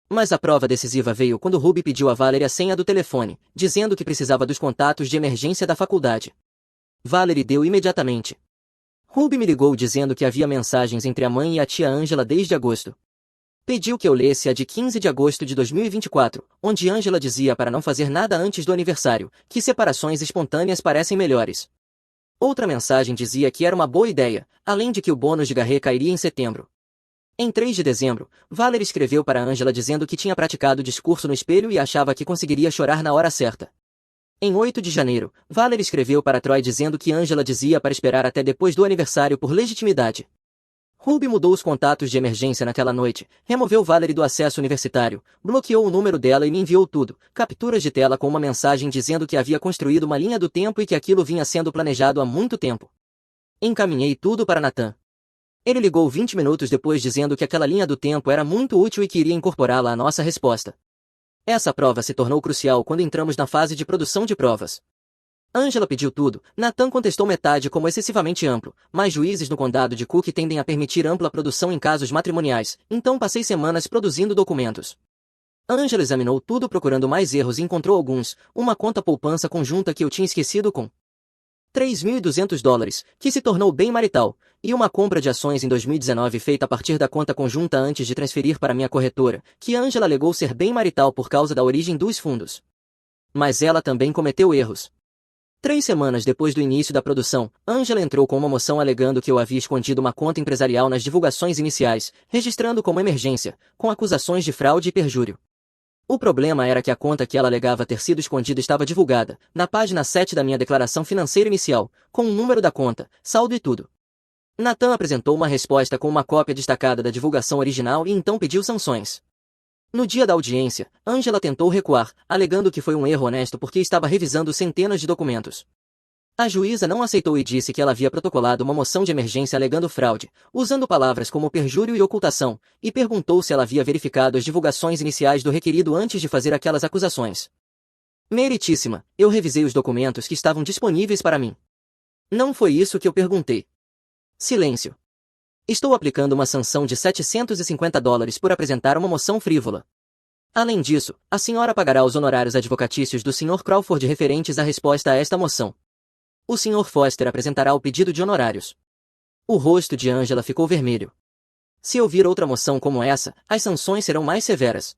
Mas a prova decisiva veio quando Ruby pediu a Valerie a senha do telefone, dizendo que precisava dos contatos de emergência da faculdade. Valerie deu imediatamente. Ruby me ligou dizendo que havia mensagens entre a mãe e a tia Angela desde agosto. Pediu que eu lesse a de 15 de agosto de 2024, onde Angela dizia para não fazer nada antes do aniversário, que separações espontâneas parecem melhores. Outra mensagem dizia que era uma boa ideia, além de que o bônus de Garré cairia em setembro. Em 3 de dezembro, Valerie escreveu para Angela dizendo que tinha praticado o discurso no espelho e achava que conseguiria chorar na hora certa. Em 8 de janeiro, Valerie escreveu para Troy dizendo que Angela dizia para esperar até depois do aniversário por legitimidade. Ruby mudou os contatos de emergência naquela noite, removeu Valerie do acesso universitário, bloqueou o número dela e me enviou tudo, capturas de tela com uma mensagem dizendo que havia construído uma linha do tempo e que aquilo vinha sendo planejado há muito tempo. Encaminhei tudo para Nathan. Ele ligou 20 minutos depois dizendo que aquela linha do tempo era muito útil e que iria incorporá-la à nossa resposta. Essa prova se tornou crucial quando entramos na fase de produção de provas. Angela pediu tudo, Nathan contestou metade como excessivamente amplo, mas juízes no condado de Cook tendem a permitir ampla produção em casos matrimoniais, então passei semanas produzindo documentos. Angela examinou tudo procurando mais erros e encontrou alguns, uma conta poupança conjunta que eu tinha esquecido com $3.200, que se tornou bem marital, e uma compra de ações em 2019 feita a partir da conta conjunta antes de transferir para minha corretora, que Angela alegou ser bem marital por causa da origem dos fundos. Mas ela também cometeu erros. 3 semanas depois do início da produção, Angela entrou com uma moção alegando que eu havia escondido uma conta empresarial nas divulgações iniciais, registrando como emergência, com acusações de fraude e perjúrio. O problema era que a conta que ela alegava ter sido escondida estava divulgada, na página 7 da minha declaração financeira inicial, com o número da conta, saldo e tudo. Nathan apresentou uma resposta com uma cópia destacada da divulgação original e então pediu sanções. No dia da audiência, Angela tentou recuar, alegando que foi um erro honesto porque estava revisando centenas de documentos. A juíza não aceitou e disse que ela havia protocolado uma moção de emergência alegando fraude, usando palavras como perjúrio e ocultação, e perguntou se ela havia verificado as divulgações iniciais do requerido antes de fazer aquelas acusações. Meritíssima, eu revisei os documentos que estavam disponíveis para mim. Não foi isso que eu perguntei. Silêncio. Estou aplicando uma sanção de $750 por apresentar uma moção frívola. Além disso, a senhora pagará os honorários advocatícios do Sr. Crawford referentes à resposta a esta moção. O Sr. Foster apresentará o pedido de honorários. O rosto de Angela ficou vermelho. Se ouvir outra moção como essa, as sanções serão mais severas.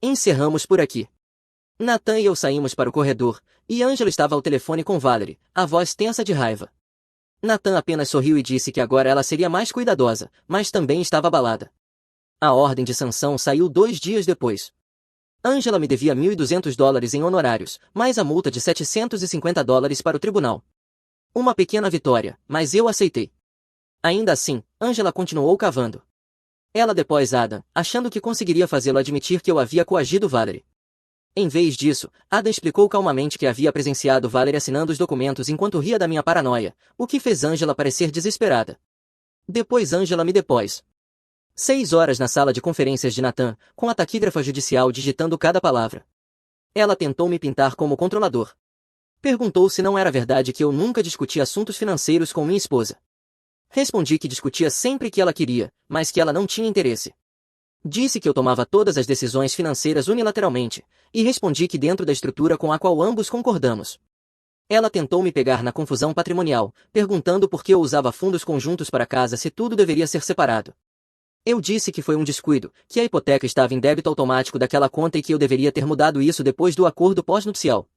Encerramos por aqui. Nathan e eu saímos para o corredor, e Angela estava ao telefone com Valerie, a voz tensa de raiva. Nathan apenas sorriu e disse que agora ela seria mais cuidadosa, mas também estava abalada. A ordem de sanção saiu 2 dias depois. Angela me devia $1.200 em honorários, mais a multa de $750 para o tribunal. Uma pequena vitória, mas eu aceitei. Ainda assim, Angela continuou cavando. Ela depôs Adam, achando que conseguiria fazê-lo admitir que eu havia coagido Valerie. Em vez disso, Adam explicou calmamente que havia presenciado Valerie assinando os documentos enquanto ria da minha paranoia, o que fez Angela parecer desesperada. Depois Angela me depôs. 6 horas na sala de conferências de Nathan, com a taquígrafa judicial digitando cada palavra. Ela tentou me pintar como controlador. Perguntou se não era verdade que eu nunca discutia assuntos financeiros com minha esposa. Respondi que discutia sempre que ela queria, mas que ela não tinha interesse. Disse que eu tomava todas as decisões financeiras unilateralmente, e respondi que dentro da estrutura com a qual ambos concordamos. Ela tentou me pegar na confusão patrimonial, perguntando por que eu usava fundos conjuntos para casa se tudo deveria ser separado. Eu disse que foi um descuido, que a hipoteca estava em débito automático daquela conta e que eu deveria ter mudado isso depois do acordo pós-nupcial.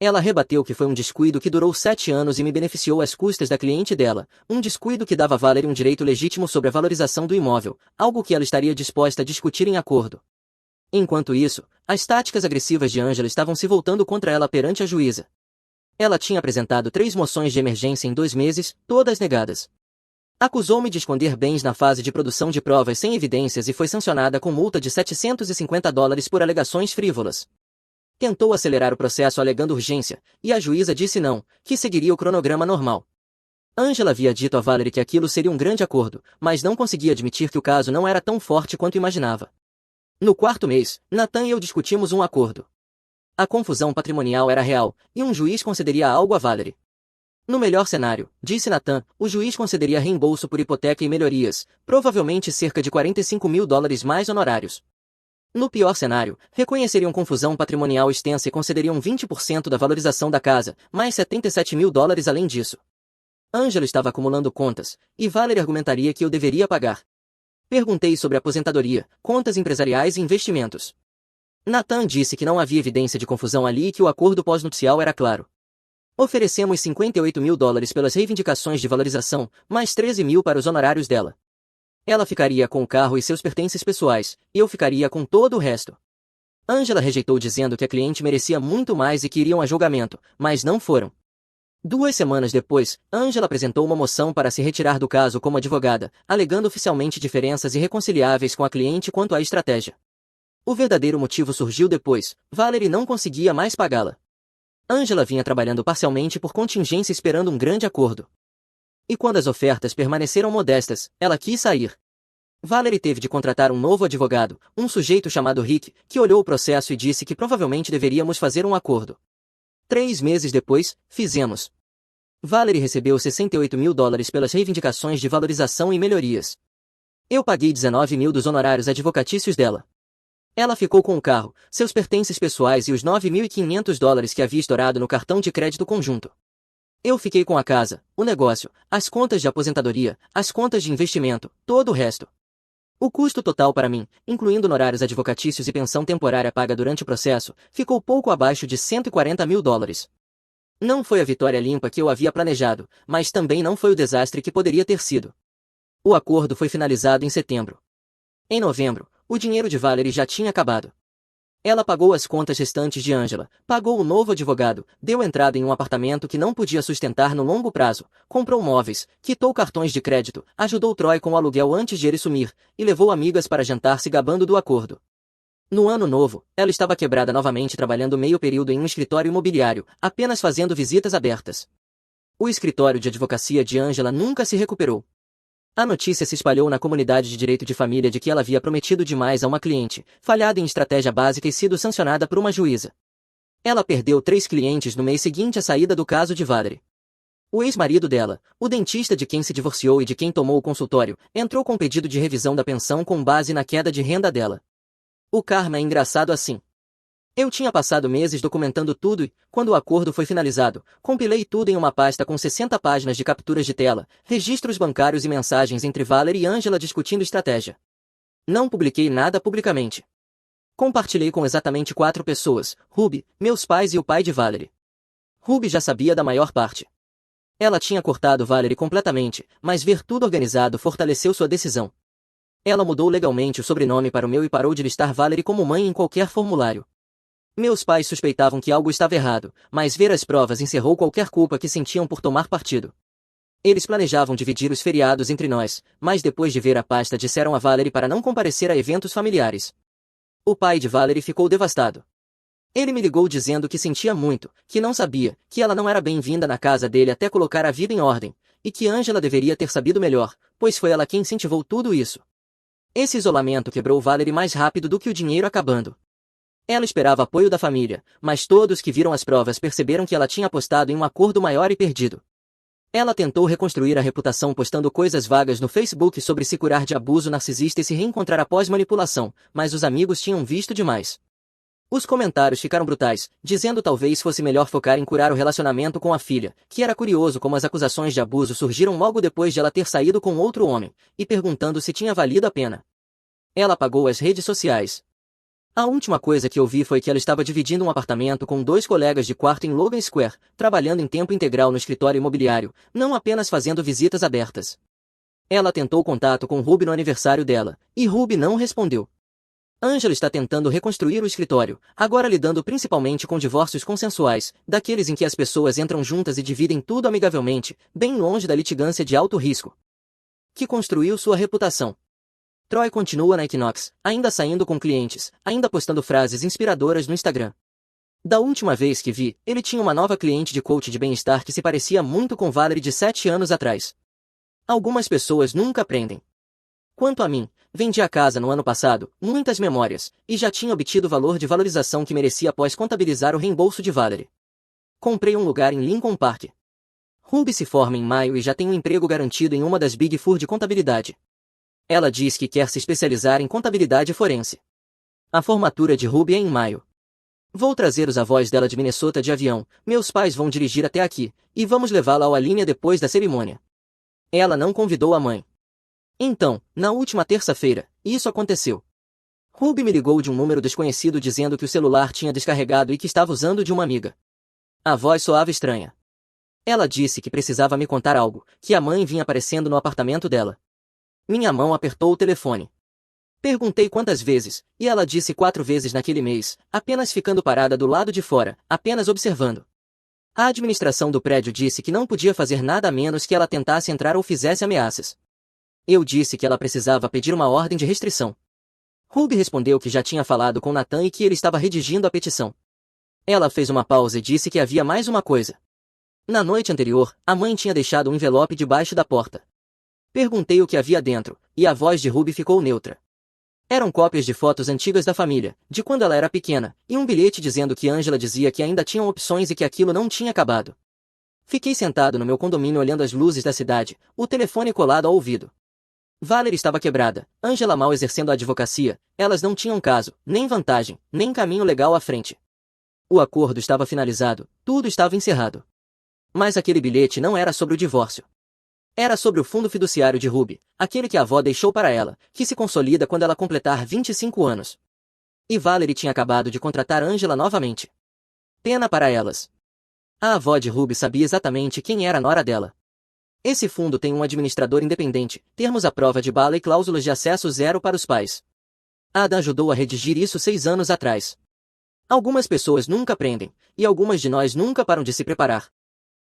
Ela rebateu que foi um descuido que durou 7 anos e me beneficiou às custas da cliente dela, um descuido que dava a Valerie um direito legítimo sobre a valorização do imóvel, algo que ela estaria disposta a discutir em acordo. Enquanto isso, as táticas agressivas de Angela estavam se voltando contra ela perante a juíza. Ela tinha apresentado 3 moções de emergência em 2 meses, todas negadas. Acusou-me de esconder bens na fase de produção de provas sem evidências e foi sancionada com multa de $750 por alegações frívolas. Tentou acelerar o processo alegando urgência, e a juíza disse não, que seguiria o cronograma normal. Angela havia dito a Valerie que aquilo seria um grande acordo, mas não conseguia admitir que o caso não era tão forte quanto imaginava. No 4º mês, Nathan e eu discutimos um acordo. A confusão patrimonial era real, e um juiz concederia algo a Valerie. No melhor cenário, disse Nathan, o juiz concederia reembolso por hipoteca e melhorias, provavelmente cerca de $45.000 mais honorários. No pior cenário, reconheceriam confusão patrimonial extensa e concederiam 20% da valorização da casa, mais $77.000 além disso. Angela estava acumulando contas, e Valerie argumentaria que eu deveria pagar. Perguntei sobre aposentadoria, contas empresariais e investimentos. Nathan disse que não havia evidência de confusão ali e que o acordo pós-nupcial era claro. Oferecemos $58.000 pelas reivindicações de valorização, mais $13.000 para os honorários dela. Ela ficaria com o carro e seus pertences pessoais, e eu ficaria com todo o resto. Angela rejeitou dizendo que a cliente merecia muito mais e que iriam a julgamento, mas não foram. 2 semanas depois, Angela apresentou uma moção para se retirar do caso como advogada, alegando oficialmente diferenças irreconciliáveis com a cliente quanto à estratégia. O verdadeiro motivo surgiu depois, Valerie não conseguia mais pagá-la. Angela vinha trabalhando parcialmente por contingência esperando um grande acordo. E quando as ofertas permaneceram modestas, ela quis sair. Valerie teve de contratar um novo advogado, um sujeito chamado Rick, que olhou o processo e disse que provavelmente deveríamos fazer um acordo. 3 meses depois, fizemos. Valerie recebeu $68.000 pelas reivindicações de valorização e melhorias. Eu paguei $19.000 dos honorários advocatícios dela. Ela ficou com o carro, seus pertences pessoais e os $9.500 que havia estourado no cartão de crédito conjunto. Eu fiquei com a casa, o negócio, as contas de aposentadoria, as contas de investimento, todo o resto. O custo total para mim, incluindo honorários advocatícios e pensão temporária paga durante o processo, ficou pouco abaixo de $140.000. Não foi a vitória limpa que eu havia planejado, mas também não foi o desastre que poderia ter sido. O acordo foi finalizado em setembro. Em novembro, o dinheiro de Valerie já tinha acabado. Ela pagou as contas restantes de Angela, pagou o novo advogado, deu entrada em um apartamento que não podia sustentar no longo prazo, comprou móveis, quitou cartões de crédito, ajudou Troy com o aluguel antes de ele sumir, e levou amigas para jantar se gabando do acordo. No ano novo, ela estava quebrada novamente trabalhando meio período em um escritório imobiliário, apenas fazendo visitas abertas. O escritório de advocacia de Angela nunca se recuperou. A notícia se espalhou na comunidade de direito de família de que ela havia prometido demais a uma cliente, falhado em estratégia básica e sido sancionada por uma juíza. Ela perdeu 3 clientes no mês seguinte à saída do caso de Valerie. O ex-marido dela, o dentista de quem se divorciou e de quem tomou o consultório, entrou com pedido de revisão da pensão com base na queda de renda dela. O karma é engraçado assim. Eu tinha passado meses documentando tudo e, quando o acordo foi finalizado, compilei tudo em uma pasta com 60 páginas de capturas de tela, registros bancários e mensagens entre Valerie e Angela discutindo estratégia. Não publiquei nada publicamente. Compartilhei com exatamente 4 pessoas, Ruby, meus pais e o pai de Valerie. Ruby já sabia da maior parte. Ela tinha cortado Valerie completamente, mas ver tudo organizado fortaleceu sua decisão. Ela mudou legalmente o sobrenome para o meu e parou de listar Valerie como mãe em qualquer formulário. Meus pais suspeitavam que algo estava errado, mas ver as provas encerrou qualquer culpa que sentiam por tomar partido. Eles planejavam dividir os feriados entre nós, mas depois de ver a pasta disseram a Valerie para não comparecer a eventos familiares. O pai de Valerie ficou devastado. Ele me ligou dizendo que sentia muito, que não sabia, que ela não era bem-vinda na casa dele até colocar a vida em ordem, e que Angela deveria ter sabido melhor, pois foi ela quem incentivou tudo isso. Esse isolamento quebrou Valerie mais rápido do que o dinheiro acabando. Ela esperava apoio da família, mas todos que viram as provas perceberam que ela tinha apostado em um acordo maior e perdido. Ela tentou reconstruir a reputação postando coisas vagas no Facebook sobre se curar de abuso narcisista e se reencontrar após manipulação, mas os amigos tinham visto demais. Os comentários ficaram brutais, dizendo talvez fosse melhor focar em curar o relacionamento com a filha, que era curioso como as acusações de abuso surgiram logo depois de ela ter saído com outro homem, e perguntando se tinha valido a pena. Ela apagou as redes sociais. A última coisa que eu vi foi que ela estava dividindo um apartamento com 2 colegas de quarto em Logan Square, trabalhando em tempo integral no escritório imobiliário, não apenas fazendo visitas abertas. Ela tentou contato com Ruby no aniversário dela, e Ruby não respondeu. Angela está tentando reconstruir o escritório, agora lidando principalmente com divórcios consensuais, daqueles em que as pessoas entram juntas e dividem tudo amigavelmente, bem longe da litigância de alto risco. Que construiu sua reputação. Troy continua na Equinox, ainda saindo com clientes, ainda postando frases inspiradoras no Instagram. Da última vez que vi, ele tinha uma nova cliente de coach de bem-estar que se parecia muito com Valerie de 7 anos atrás. Algumas pessoas nunca aprendem. Quanto a mim, vendi a casa no ano passado, muitas memórias, e já tinha obtido o valor de valorização que merecia após contabilizar o reembolso de Valerie. Comprei um lugar em Lincoln Park. Ruby se forma em maio e já tem um emprego garantido em uma das Big Four de contabilidade. Ela diz que quer se especializar em contabilidade forense. A formatura de Ruby é em maio. Vou trazer os avós dela de Minnesota de avião, meus pais vão dirigir até aqui, e vamos levá-la ao Alinea depois da cerimônia. Ela não convidou a mãe. Então, na última terça-feira, isso aconteceu. Ruby me ligou de um número desconhecido dizendo que o celular tinha descarregado e que estava usando de uma amiga. A voz soava estranha. Ela disse que precisava me contar algo, que a mãe vinha aparecendo no apartamento dela. Minha mão apertou o telefone. Perguntei quantas vezes, e ela disse 4 vezes naquele mês, apenas ficando parada do lado de fora, apenas observando. A administração do prédio disse que não podia fazer nada a menos que ela tentasse entrar ou fizesse ameaças. Eu disse que ela precisava pedir uma ordem de restrição. Ruby respondeu que já tinha falado com Nathan e que ele estava redigindo a petição. Ela fez uma pausa e disse que havia mais uma coisa. Na noite anterior, a mãe tinha deixado um envelope debaixo da porta. Perguntei o que havia dentro, e a voz de Ruby ficou neutra. Eram cópias de fotos antigas da família, de quando ela era pequena, e um bilhete dizendo que Angela dizia que ainda tinham opções e que aquilo não tinha acabado. Fiquei sentado no meu condomínio olhando as luzes da cidade, o telefone colado ao ouvido. Valerie estava quebrada, Angela mal exercendo a advocacia, elas não tinham caso, nem vantagem, nem caminho legal à frente. O acordo estava finalizado, tudo estava encerrado. Mas aquele bilhete não era sobre o divórcio. Era sobre o fundo fiduciário de Ruby, aquele que a avó deixou para ela, que se consolida quando ela completar 25 anos. E Valerie tinha acabado de contratar Angela novamente. Pena para elas. A avó de Ruby sabia exatamente quem era a nora dela. Esse fundo tem um administrador independente, termos à prova de bala e cláusulas de acesso zero para os pais. Ada ajudou a redigir isso 6 anos atrás. Algumas pessoas nunca aprendem, e algumas de nós nunca param de se preparar.